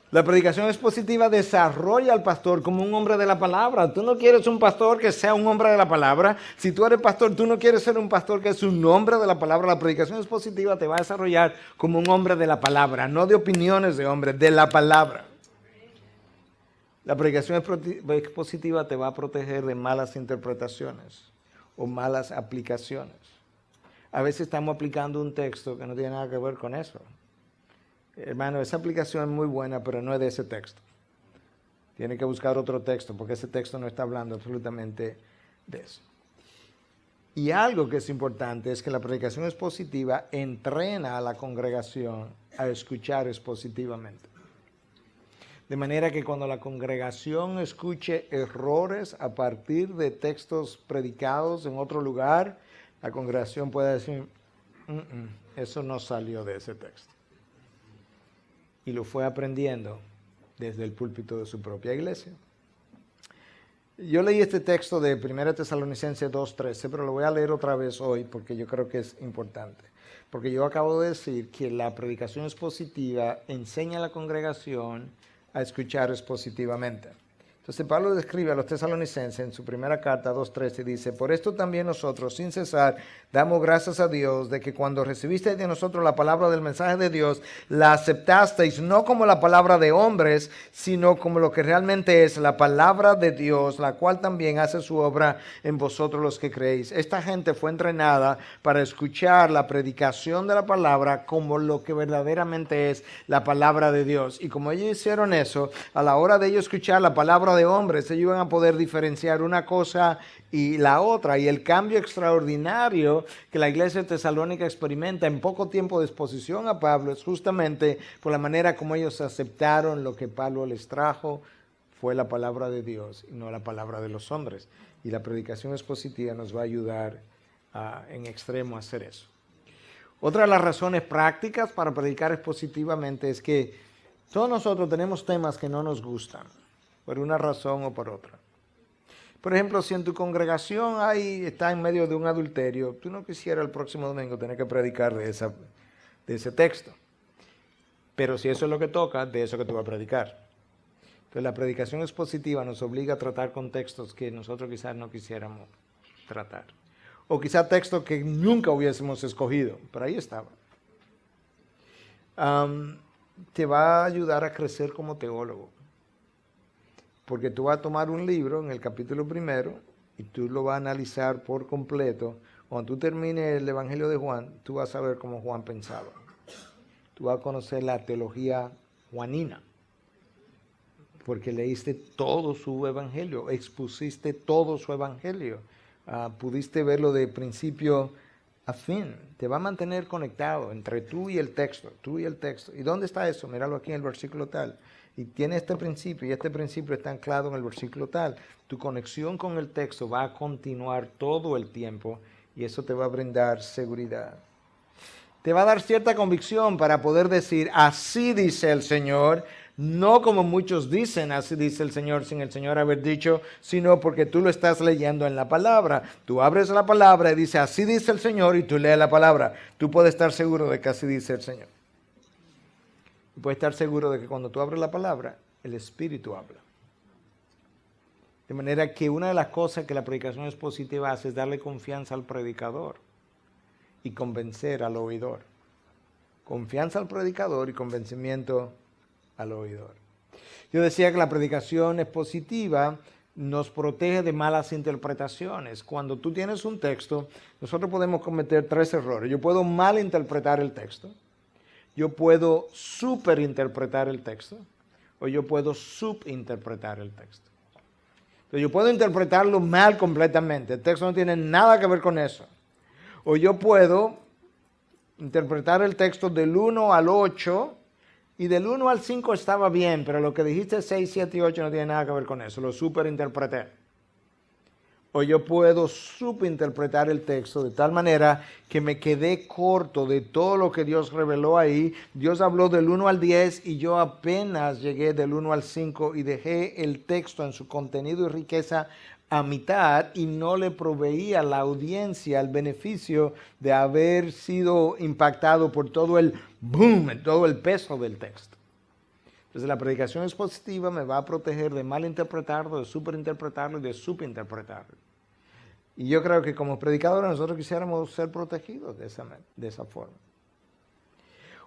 La predicación expositiva desarrolla al pastor como un hombre de la palabra. Tú no quieres un pastor que sea un hombre de la palabra. Si tú eres pastor, tú no quieres ser un pastor que es un hombre de la palabra. La predicación expositiva te va a desarrollar como un hombre de la palabra, no de opiniones de hombres, de la palabra. La predicación expositiva te va a proteger de malas interpretaciones o malas aplicaciones. A veces estamos aplicando un texto que no tiene nada que ver con eso. Hermano, esa aplicación es muy buena, pero no es de ese texto. Tiene que buscar otro texto, porque ese texto no está hablando absolutamente de eso. Y algo que es importante es que la predicación expositiva entrena a la congregación a escuchar expositivamente. De manera que cuando la congregación escuche errores a partir de textos predicados en otro lugar, la congregación puede decir, eso no salió de ese texto. Y lo fue aprendiendo desde el púlpito de su propia iglesia. Yo leí este texto de 1 Tesalonicenses 2:13, pero lo voy a leer otra vez hoy porque yo creo que es importante. Porque yo acabo de decir que la predicación expositiva enseña a la congregación a escuchar expositivamente. Entonces Pablo describe a los tesalonicenses en su primera carta 2:13 y dice, por esto también nosotros sin cesar damos gracias a Dios de que cuando recibisteis de nosotros la palabra del mensaje de Dios, la aceptasteis no como la palabra de hombres, sino como lo que realmente es la palabra de Dios, la cual también hace su obra en vosotros los que creéis. Esta gente fue entrenada para escuchar la predicación de la palabra como lo que verdaderamente es la palabra de Dios. Y como ellos hicieron eso, a la hora de ellos escuchar la palabra de hombres, ellos iban a poder diferenciar una cosa y la otra. Y el cambio extraordinario que la iglesia de Tesalónica experimenta en poco tiempo de exposición a Pablo es justamente por la manera como ellos aceptaron lo que Pablo les trajo. Fue la palabra de Dios y no la palabra de los hombres. Y la predicación expositiva nos va a ayudar en extremo a hacer eso. Otra de las razones prácticas para predicar expositivamente es que todos nosotros tenemos temas que no nos gustan, por una razón o por otra. Por ejemplo, si en tu congregación está en medio de un adulterio, tú no quisieras el próximo domingo tener que predicar de ese texto. Pero si eso es lo que toca, de eso que tú vas a predicar. Entonces la predicación expositiva nos obliga a tratar con textos que nosotros quizás no quisiéramos tratar. O quizás textos que nunca hubiésemos escogido, pero ahí estaba. Te va a ayudar a crecer como teólogo. Porque tú vas a tomar un libro en el capítulo 1 y tú lo vas a analizar por completo. Cuando tú termines el Evangelio de Juan, tú vas a ver cómo Juan pensaba. Tú vas a conocer la teología juanina. Porque leíste todo su evangelio, expusiste todo su evangelio. Pudiste verlo de principio a fin. Te va a mantener conectado entre tú y el texto, tú y el texto. ¿Y dónde está eso? Míralo aquí en el versículo tal. Y tiene este principio, y este principio está anclado en el versículo tal. Tu conexión con el texto va a continuar todo el tiempo y eso te va a brindar seguridad. Te va a dar cierta convicción para poder decir, así dice el Señor. No como muchos dicen, así dice el Señor, sin el Señor haber dicho, sino porque tú lo estás leyendo en la palabra. Tú abres la palabra y dice, así dice el Señor, y tú lees la palabra. Tú puedes estar seguro de que así dice el Señor. Y puedes estar seguro de que cuando tú abres la palabra, el Espíritu habla. De manera que una de las cosas que la predicación expositiva hace es darle confianza al predicador y convencer al oidor. Confianza al predicador y convencimiento al oidor. Yo decía que la predicación expositiva nos protege de malas interpretaciones. Cuando tú tienes un texto, nosotros podemos cometer 3 errores. Yo puedo malinterpretar el texto, yo puedo superinterpretar el texto, o yo puedo subinterpretar el texto. Entonces yo puedo interpretarlo mal completamente, el texto no tiene nada que ver con eso. O yo puedo interpretar el texto del 1 al 8, y del 1 al 5 estaba bien, pero lo que dijiste 6, 7 y 8 no tiene nada que ver con eso, lo superinterpreté. O yo puedo subinterpretar el texto de tal manera que me quedé corto de todo lo que Dios reveló ahí. Dios habló del 1 al 10 y yo apenas llegué del 1 al 5 y dejé el texto en su contenido y riqueza a mitad y no le proveía a la audiencia el beneficio de haber sido impactado por todo el boom, todo el peso del texto. Entonces la predicación expositiva me va a proteger de malinterpretarlo, de superinterpretarlo y de subinterpretarlo. Y yo creo que como predicadores nosotros quisiéramos ser protegidos de esa forma.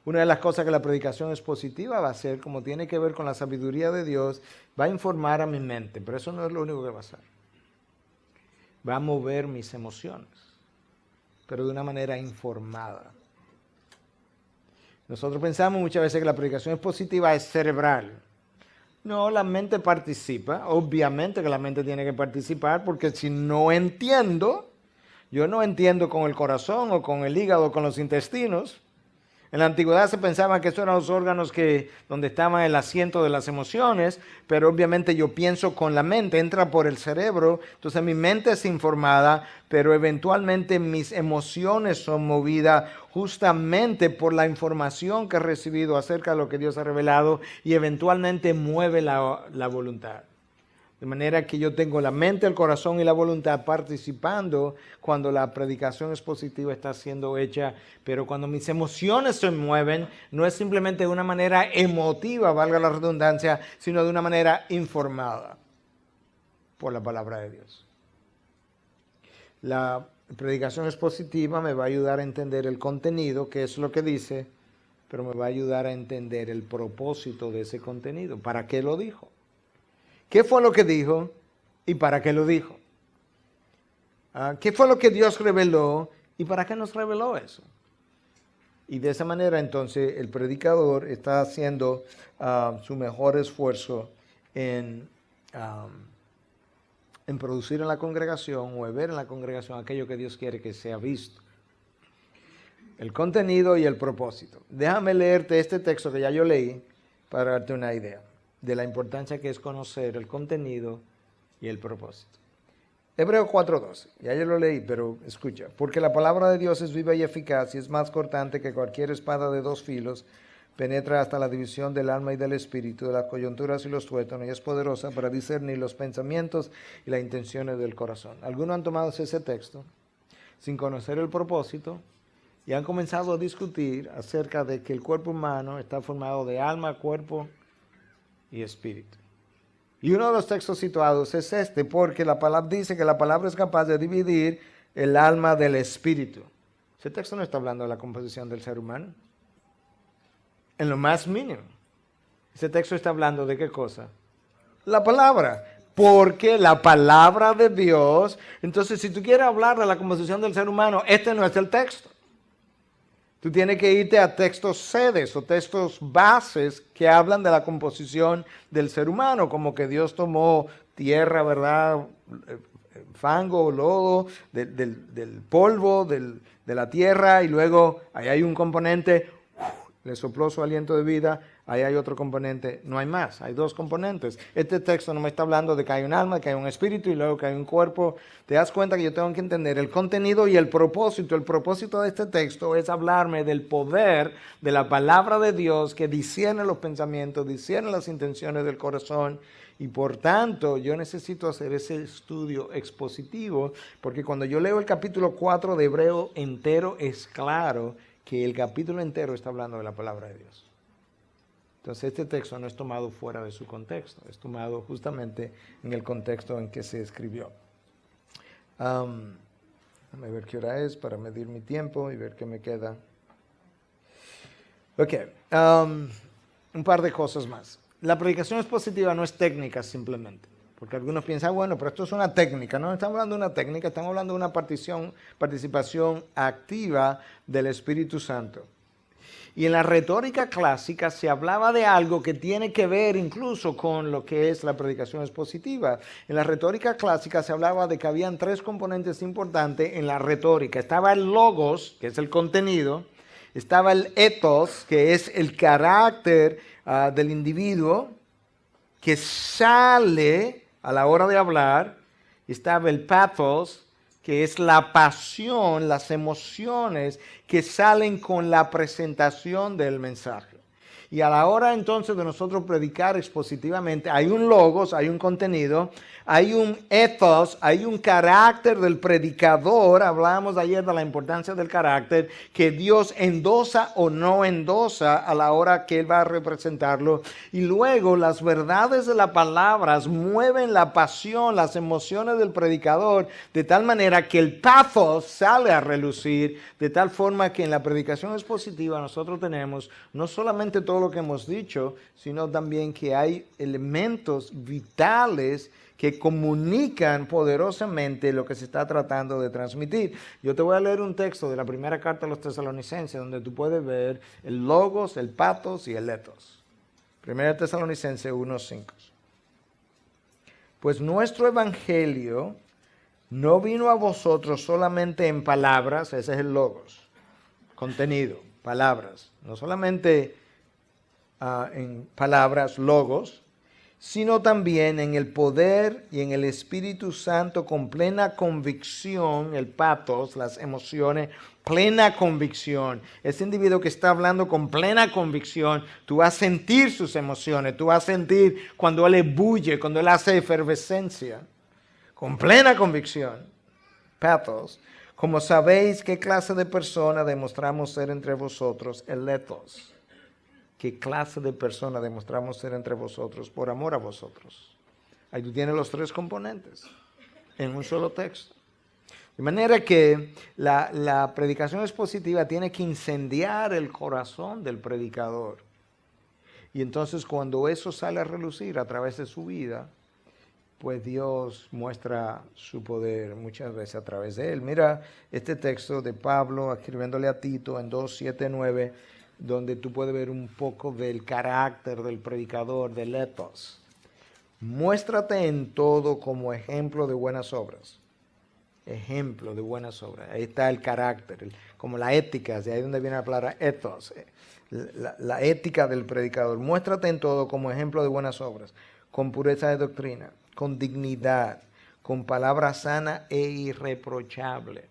Una de las cosas que la predicación expositiva va a hacer, como tiene que ver con la sabiduría de Dios, va a informar a mi mente, pero eso no es lo único que va a hacer. Va a mover mis emociones, pero de una manera informada. Nosotros pensamos muchas veces que la predicación expositiva es cerebral. No, la mente participa. Obviamente que la mente tiene que participar porque si no entiendo, yo no entiendo con el corazón o con el hígado o con los intestinos. En la antigüedad se pensaba que esos eran los órganos donde estaba el asiento de las emociones, pero obviamente yo pienso con la mente, entra por el cerebro, entonces mi mente es informada, pero eventualmente mis emociones son movidas justamente por la información que he recibido acerca de lo que Dios ha revelado y eventualmente mueve la voluntad. De manera que yo tengo la mente, el corazón y la voluntad participando cuando la predicación expositiva está siendo hecha. Pero cuando mis emociones se mueven, no es simplemente de una manera emotiva, valga la redundancia, sino de una manera informada por la palabra de Dios. La predicación expositiva me va a ayudar a entender el contenido, que es lo que dice, pero me va a ayudar a entender el propósito de ese contenido. ¿Para qué lo dijo? ¿Qué fue lo que dijo y para qué lo dijo? ¿Qué fue lo que Dios reveló y para qué nos reveló eso? Y de esa manera entonces el predicador está haciendo su mejor esfuerzo en en producir en la congregación o en ver en la congregación aquello que Dios quiere que sea visto. El contenido y el propósito. Déjame leerte este texto que ya yo leí para darte una idea de la importancia que es conocer el contenido y el propósito. Hebreos 4:12, ya yo lo leí, pero escucha. Porque la palabra de Dios es viva y eficaz y es más cortante que cualquier espada de dos filos, penetra hasta la división del alma y del espíritu, de las coyunturas y los tuétanos, y es poderosa para discernir los pensamientos y las intenciones del corazón. Algunos han tomado ese texto sin conocer el propósito y han comenzado a discutir acerca de que el cuerpo humano está formado de alma, cuerpo y espíritu. Y uno de los textos situados es este, porque la palabra dice que la palabra es capaz de dividir el alma del espíritu. Ese texto no está hablando de la composición del ser humano, en lo más mínimo. Ese texto está hablando de qué cosa? La palabra. Porque la palabra de Dios, entonces si tú quieres hablar de la composición del ser humano, este no es el texto. Tú tienes que irte a textos sedes o textos bases que hablan de la composición del ser humano, como que Dios tomó tierra, ¿verdad? Fango, lodo, del polvo, de la tierra, y luego ahí hay un componente, le sopló su aliento de vida, ahí hay otro componente, no hay más, hay dos componentes. Este texto no me está hablando de que hay un alma, que hay un espíritu y luego que hay un cuerpo. Te das cuenta que yo tengo que entender el contenido y el propósito. El propósito de este texto es hablarme del poder de la palabra de Dios que discierne los pensamientos, discierne las intenciones del corazón. Y por tanto, yo necesito hacer ese estudio expositivo, porque cuando yo leo el capítulo 4 de Hebreo entero, es claro que el capítulo entero está hablando de la palabra de Dios. Entonces este texto no es tomado fuera de su contexto, es tomado justamente en el contexto en que se escribió. Déjame ver qué hora es para medir mi tiempo y ver qué me queda. Ok, un par de cosas más. La predicación expositiva no es técnica simplemente, porque algunos piensan, bueno, pero esto es una técnica. No estamos hablando de una técnica, estamos hablando de una participación activa del Espíritu Santo. Y en la retórica clásica se hablaba de algo que tiene que ver incluso con lo que es la predicación expositiva. En la retórica clásica se hablaba de que habían tres componentes importantes en la retórica. Estaba el logos, que es el contenido. Estaba el ethos, que es el carácter del individuo que sale a la hora de hablar. Estaba el pathos, que es la pasión, las emociones que salen con la presentación del mensaje. Y a la hora entonces de nosotros predicar expositivamente, hay un logos, hay un contenido, hay un ethos, hay un carácter del predicador. Hablamos ayer de la importancia del carácter, que Dios endosa o no endosa a la hora que Él va a representarlo. Y luego las verdades de las palabras mueven la pasión, las emociones del predicador, de tal manera que el pathos sale a relucir, de tal forma que en la predicación expositiva nosotros tenemos no solamente todo lo que hemos dicho, sino también que hay elementos vitales que comunican poderosamente lo que se está tratando de transmitir. Yo te voy a leer un texto de la primera carta a los Tesalonicenses, donde tú puedes ver el logos, el pathos y el ethos. Primera Tesalonicenses 1:5. Pues nuestro evangelio no vino a vosotros solamente en palabras, ese es el logos, contenido, palabras, no solamente en palabras, logos, sino también en el poder y en el Espíritu Santo con plena convicción, el pathos, las emociones, plena convicción. Ese individuo que está hablando con plena convicción, tú vas a sentir sus emociones, tú vas a sentir cuando él ebulle, cuando él hace efervescencia, con plena convicción, pathos. Como sabéis qué clase de persona demostramos ser entre vosotros, el ethos. ¿Qué clase de persona demostramos ser entre vosotros por amor a vosotros? Ahí tú tienes los tres componentes en un solo texto. De manera que la predicación expositiva tiene que incendiar el corazón del predicador. Y entonces cuando eso sale a relucir a través de su vida, pues Dios muestra su poder muchas veces a través de él. Mira este texto de Pablo escribiéndole a Tito en 2:7-9, donde tú puedes ver un poco del carácter del predicador, del ethos. muéstrate en todo como ejemplo de buenas obras. Ejemplo de buenas obras. Ahí está el carácter, como la ética, de ahí donde viene la palabra ethos, la ética del predicador. Muéstrate en todo como ejemplo de buenas obras, con pureza de doctrina, con dignidad, con palabra sana e irreprochable,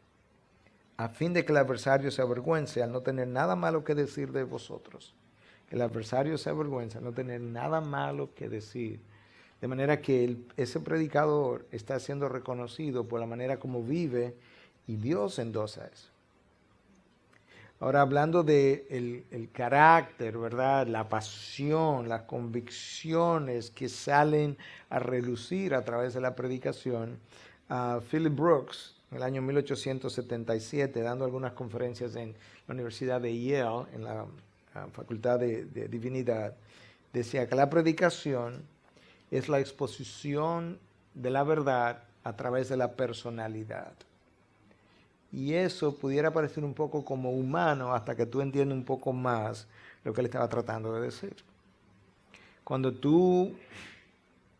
a fin de que el adversario se avergüence al no tener nada malo que decir de vosotros. Que el adversario se avergüence al no tener nada malo que decir. De manera que ese predicador está siendo reconocido por la manera como vive y Dios endosa eso. Ahora, hablando de el carácter, ¿verdad? La pasión, las convicciones que salen a relucir a través de la predicación, Philip Brooks, en el año 1877, dando algunas conferencias en la Universidad de Yale, en la Facultad de Divinidad, decía que la predicación es la exposición de la verdad a través de la personalidad. Y eso pudiera parecer un poco como humano hasta que tú entiendes un poco más lo que él estaba tratando de decir. Cuando tú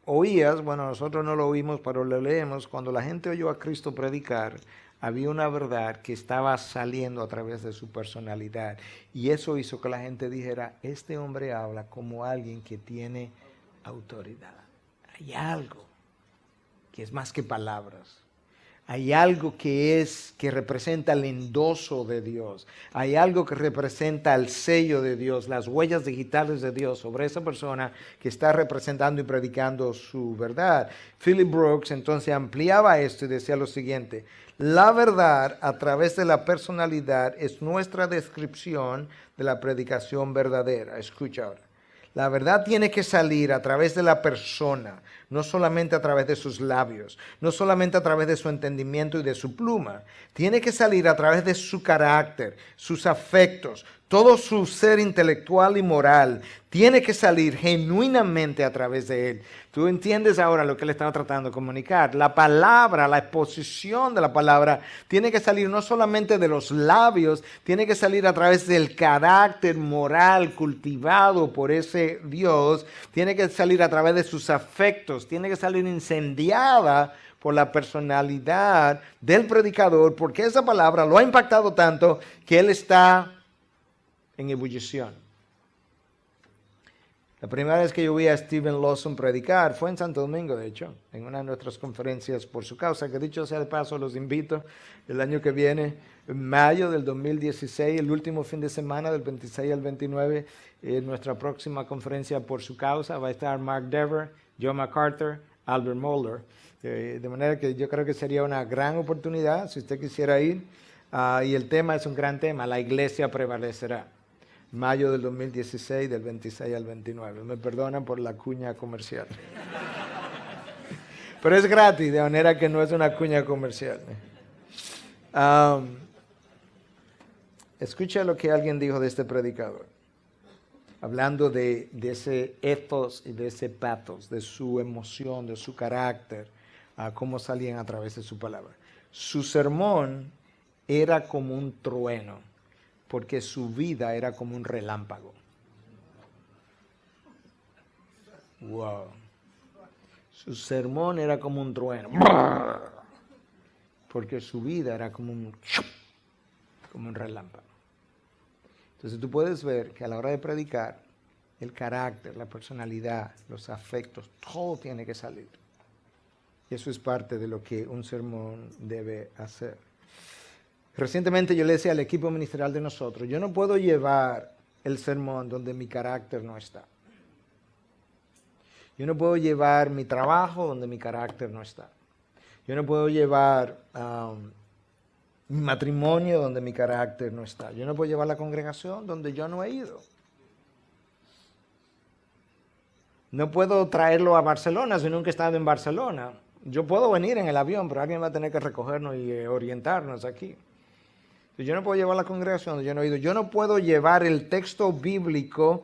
oías, bueno, nosotros no lo oímos, pero lo leemos, cuando la gente oyó a Cristo predicar, había una verdad que estaba saliendo a través de su personalidad. Y eso hizo que la gente dijera, este hombre habla como alguien que tiene autoridad. Hay algo que es más que palabras. Hay algo que representa el endoso de Dios. Hay algo que representa el sello de Dios, las huellas digitales de Dios sobre esa persona que está representando y predicando su verdad. Philip Brooks entonces ampliaba esto y decía lo siguiente: la verdad a través de la personalidad es nuestra descripción de la predicación verdadera. Escucha ahora. La verdad tiene que salir a través de la persona, no solamente a través de sus labios, no solamente a través de su entendimiento y de su pluma. Tiene que salir a través de su carácter, sus afectos, todo su ser intelectual y moral. Tiene que salir genuinamente a través de él. Tú entiendes ahora lo que él estaba tratando de comunicar. La palabra, la exposición de la palabra, tiene que salir no solamente de los labios, tiene que salir a través del carácter moral cultivado por ese Dios, tiene que salir a través de sus afectos, tiene que salir incendiada por la personalidad del predicador, porque esa palabra lo ha impactado tanto que él está en ebullición. La primera vez que yo vi a Steven Lawson predicar fue en Santo Domingo, de hecho, en una de nuestras conferencias por su causa, que dicho sea de paso, los invito el año que viene, en mayo del 2016, el último fin de semana del 26 al 29, nuestra próxima conferencia por su causa va a estar Mark Dever, Joe MacArthur, Albert Mohler. De manera que yo creo que sería una gran oportunidad si usted quisiera ir. Y el tema es un gran tema, la iglesia prevalecerá. Mayo del 2016, del 26 al 29. Me perdonan por la cuña comercial. Pero es gratis, de manera que no es una cuña comercial. Escucha lo que alguien dijo de este predicador. Hablando de ese ethos y de ese pathos, de su emoción, de su carácter, cómo salían a través de su palabra. Su sermón era como un trueno, porque su vida era como un relámpago. Wow. Su sermón era como un trueno, porque su vida era como un relámpago. Entonces tú puedes ver que a la hora de predicar, el carácter, la personalidad, los afectos, todo tiene que salir. Y eso es parte de lo que un sermón debe hacer. Recientemente yo le decía al equipo ministerial de nosotros, yo no puedo llevar el sermón donde mi carácter no está. Yo no puedo llevar mi trabajo donde mi carácter no está. Yo no puedo llevar mi matrimonio donde mi carácter no está. Yo no puedo llevar la congregación donde yo no he ido. No puedo traerlo a Barcelona si nunca he estado en Barcelona. Yo puedo venir en el avión, pero alguien va a tener que recogernos y orientarnos aquí. Yo no puedo llevar la congregación donde yo no he ido. Yo no puedo llevar el texto bíblico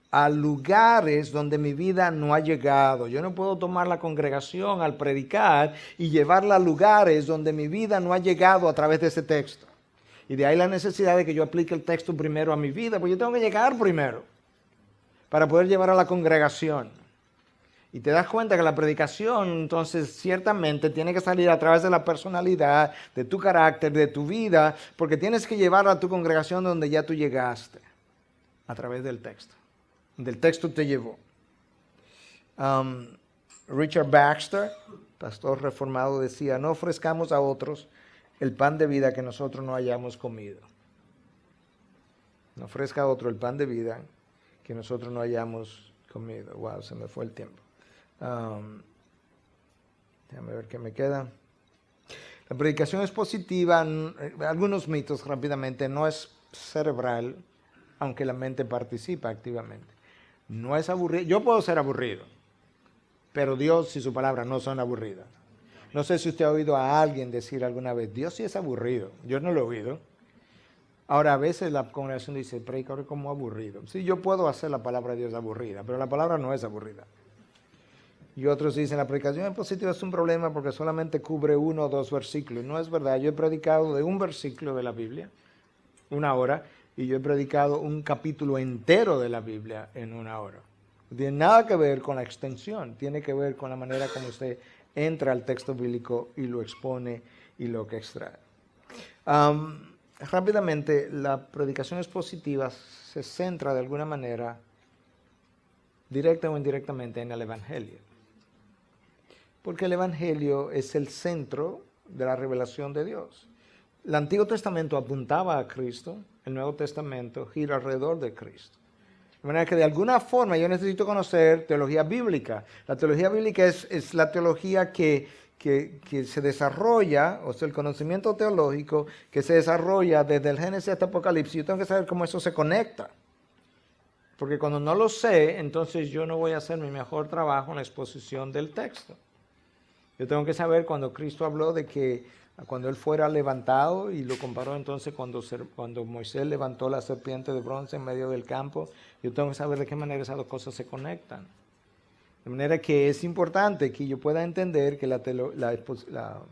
a lugares donde mi vida no ha llegado. Yo no puedo tomar la congregación al predicar y llevarla a lugares donde mi vida no ha llegado a través de ese texto. Y de ahí la necesidad de que yo aplique el texto primero a mi vida, porque yo tengo que llegar primero para poder llevar a la congregación. Y te das cuenta que la predicación, entonces, ciertamente tiene que salir a través de la personalidad, de tu carácter, de tu vida, porque tienes que llevarla a tu congregación donde ya tú llegaste, a través del texto. Del texto te llevó. Richard Baxter, pastor reformado, decía, no ofrezcamos a otros el pan de vida que nosotros no hayamos comido. No ofrezca a otro el pan de vida que nosotros no hayamos comido. Wow, se me fue el tiempo. Déjame ver qué me queda. La predicación expositiva, algunos mitos rápidamente, no es cerebral, aunque la mente participa activamente. No es aburrido. Yo puedo ser aburrido, pero Dios y su palabra no son aburridas. No sé si usted ha oído a alguien decir alguna vez, Dios sí es aburrido. Yo no lo he oído. Ahora, a veces la congregación dice, predicador como aburrido. Sí, yo puedo hacer la palabra de Dios aburrida, pero la palabra no es aburrida. Y otros dicen, la predicación expositiva es un problema porque solamente cubre 1 o 2 versículos. No es verdad, yo he predicado de un versículo de la Biblia, 1 hora, y yo he predicado un capítulo entero de la Biblia en 1 hora. No tiene nada que ver con la extensión, tiene que ver con la manera como usted entra al texto bíblico y lo expone y lo que extrae. Rápidamente, la predicación expositiva se centra de alguna manera, directa o indirectamente, en el Evangelio. Porque el Evangelio es el centro de la revelación de Dios. El Antiguo Testamento apuntaba a Cristo, el Nuevo Testamento gira alrededor de Cristo. De manera que de alguna forma yo necesito conocer teología bíblica. La teología bíblica es la teología que se desarrolla, o sea, el conocimiento teológico que se desarrolla desde el Génesis hasta Apocalipsis. Yo tengo que saber cómo eso se conecta. Porque cuando no lo sé, entonces yo no voy a hacer mi mejor trabajo en la exposición del texto. Yo tengo que saber cuando Cristo habló de que cuando Él fuera levantado, y lo comparó entonces cuando Moisés levantó la serpiente de bronce en medio del campo, yo tengo que saber de qué manera esas dos cosas se conectan. De manera que es importante que yo pueda entender que la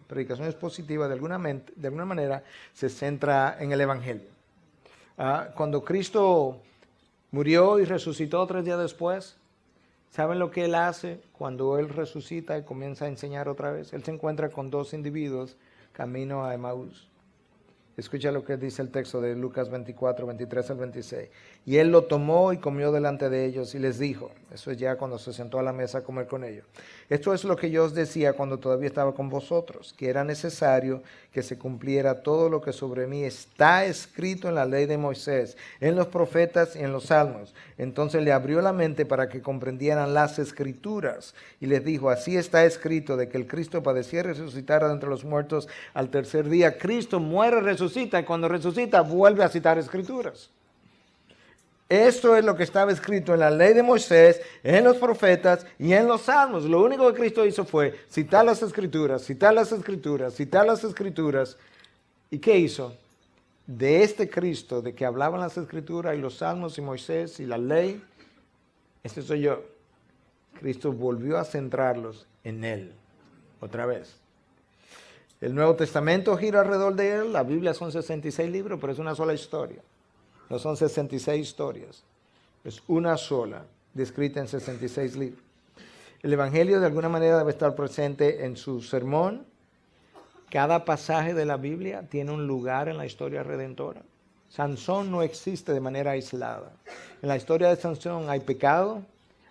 predicación expositiva de alguna manera se centra en el Evangelio. Cuando Cristo murió y resucitó 3 días después, ¿saben lo que Él hace cuando Él resucita y comienza a enseñar otra vez? Él se encuentra con 2 individuos camino a Emaús. Escucha lo que dice el texto de Lucas 24, 23 al 26. Y Él lo tomó y comió delante de ellos y les dijo, eso es ya cuando se sentó a la mesa a comer con ellos, esto es lo que yo os decía cuando todavía estaba con vosotros, que era necesario que se cumpliera todo lo que sobre mí está escrito en la ley de Moisés, en los profetas y en los salmos. Entonces le abrió la mente para que comprendieran las escrituras y les dijo, así está escrito de que el Cristo padeciera y resucitara de entre los muertos al tercer día. Cristo muere, resucita, y cuando resucita vuelve a citar escrituras. Esto es lo que estaba escrito en la ley de Moisés, en los profetas y en los salmos. Lo único que Cristo hizo fue citar las escrituras, citar las escrituras, citar las escrituras. ¿Y qué hizo? De este Cristo, de que hablaban las escrituras y los salmos y Moisés y la ley, este soy yo. Cristo volvió a centrarlos en Él, otra vez. El Nuevo Testamento gira alrededor de Él. La Biblia son 66 libros, pero es una sola historia. No son 66 historias, es una sola, descrita en 66 libros. El Evangelio de alguna manera debe estar presente en su sermón. Cada pasaje de la Biblia tiene un lugar en la historia redentora. Sansón no existe de manera aislada. En la historia de Sansón hay pecado,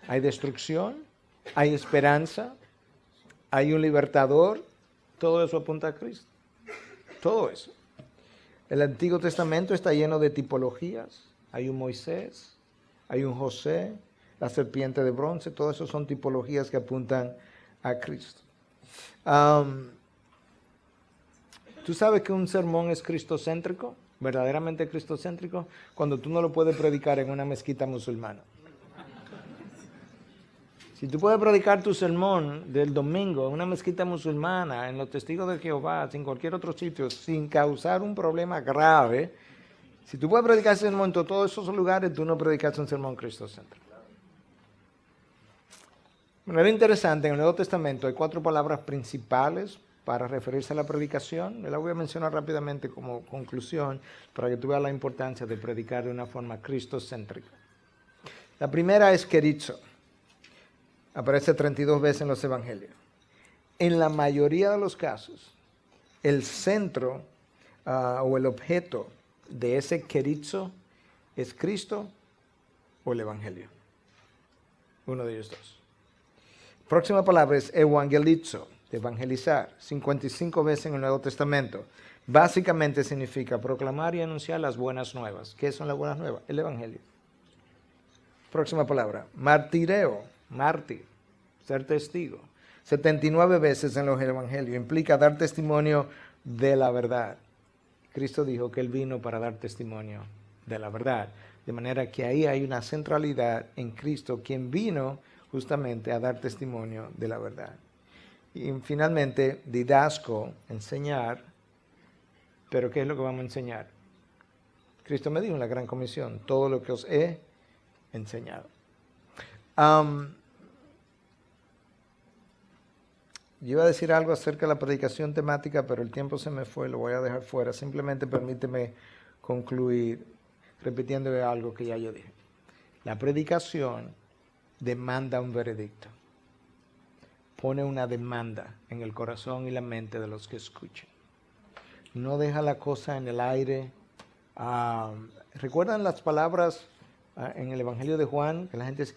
hay destrucción, hay esperanza, hay un libertador. Todo eso apunta a Cristo. Todo eso. El Antiguo Testamento está lleno de tipologías. Hay un Moisés, hay un José, la serpiente de bronce. Todo eso son tipologías que apuntan a Cristo. ¿Tú sabes que un sermón es cristocéntrico? Verdaderamente cristocéntrico, cuando tú no lo puedes predicar en una mezquita musulmana. Si tú puedes predicar tu sermón del domingo en una mezquita musulmana, en los Testigos de Jehová, en cualquier otro sitio, sin causar un problema grave, si tú puedes predicar ese sermón en todos esos lugares, tú no predicaste un sermón cristocéntrico. De manera interesante, en el Nuevo Testamento hay 4 palabras principales para referirse a la predicación. Me la voy a mencionar rápidamente como conclusión para que tú veas la importancia de predicar de una forma cristocéntrica. La primera es kerizo. Aparece 32 veces en los evangelios. En la mayoría de los casos, el centro o el objeto de ese querizo es Cristo o el evangelio. Uno de ellos dos. Próxima palabra es evangelizo, de evangelizar, 55 veces en el Nuevo Testamento. Básicamente significa proclamar y anunciar las buenas nuevas. ¿Qué son las buenas nuevas? El evangelio. Próxima palabra, martireo, mártir, ser testigo. 79 veces en los evangelios implica dar testimonio de la verdad. Cristo dijo que Él vino para dar testimonio de la verdad. De manera que ahí hay una centralidad en Cristo, quien vino justamente a dar testimonio de la verdad. Y finalmente, didasco, enseñar. Pero ¿qué es lo que vamos a enseñar? Cristo me dijo en la Gran Comisión, todo lo que os he enseñado. Yo iba a decir algo acerca de la predicación temática, pero el tiempo se me fue, lo voy a dejar fuera. Simplemente permíteme concluir repitiendo algo que ya yo dije. La predicación demanda un veredicto. Pone una demanda en el corazón y la mente de los que escuchan. No deja la cosa en el aire. ¿Recuerdan las palabras en el Evangelio de Juan? Que la gente dice,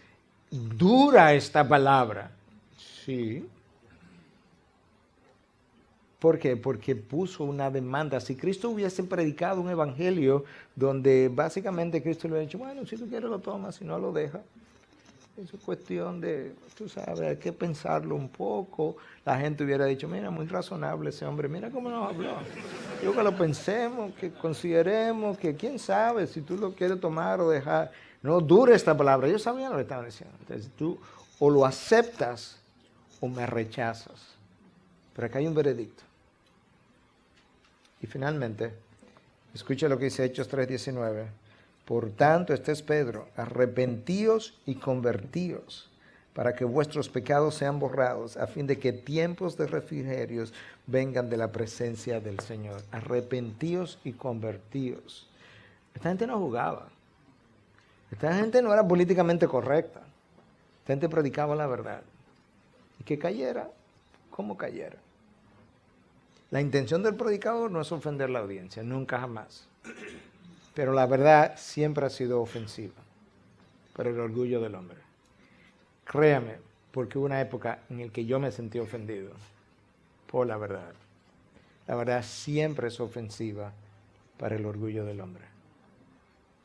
dura esta palabra. Sí. ¿Por qué? Porque puso una demanda. Si Cristo hubiese predicado un evangelio donde básicamente Cristo le hubiera dicho, bueno, si tú quieres lo tomas, si no lo dejas. Es cuestión de, tú sabes, hay que pensarlo un poco. La gente hubiera dicho, mira, muy razonable ese hombre, mira cómo nos habló. Yo que lo pensemos, que consideremos, que quién sabe si tú lo quieres tomar o dejar. No dure esta palabra. Ellos sabían lo que estaban diciendo. Entonces tú o lo aceptas o me rechazas. Pero acá hay un veredicto. Y finalmente, escucha lo que dice Hechos 3:19. Por tanto, este es Pedro, arrepentíos y convertíos, para que vuestros pecados sean borrados, a fin de que tiempos de refrigerios vengan de la presencia del Señor. Arrepentíos y convertíos. Esta gente no jugaba. Esta gente no era políticamente correcta. Esta gente predicaba la verdad. Y que cayera, como cayera. La intención del predicador no es ofender a la audiencia, nunca jamás. Pero la verdad siempre ha sido ofensiva por el orgullo del hombre. Créame, porque hubo una época en la que yo me sentí ofendido por la verdad. La verdad siempre es ofensiva para el orgullo del hombre.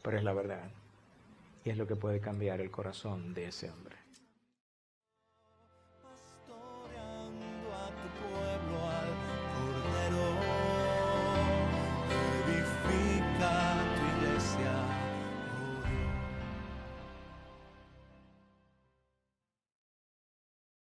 Pero es la verdad. Y es lo que puede cambiar el corazón de ese hombre.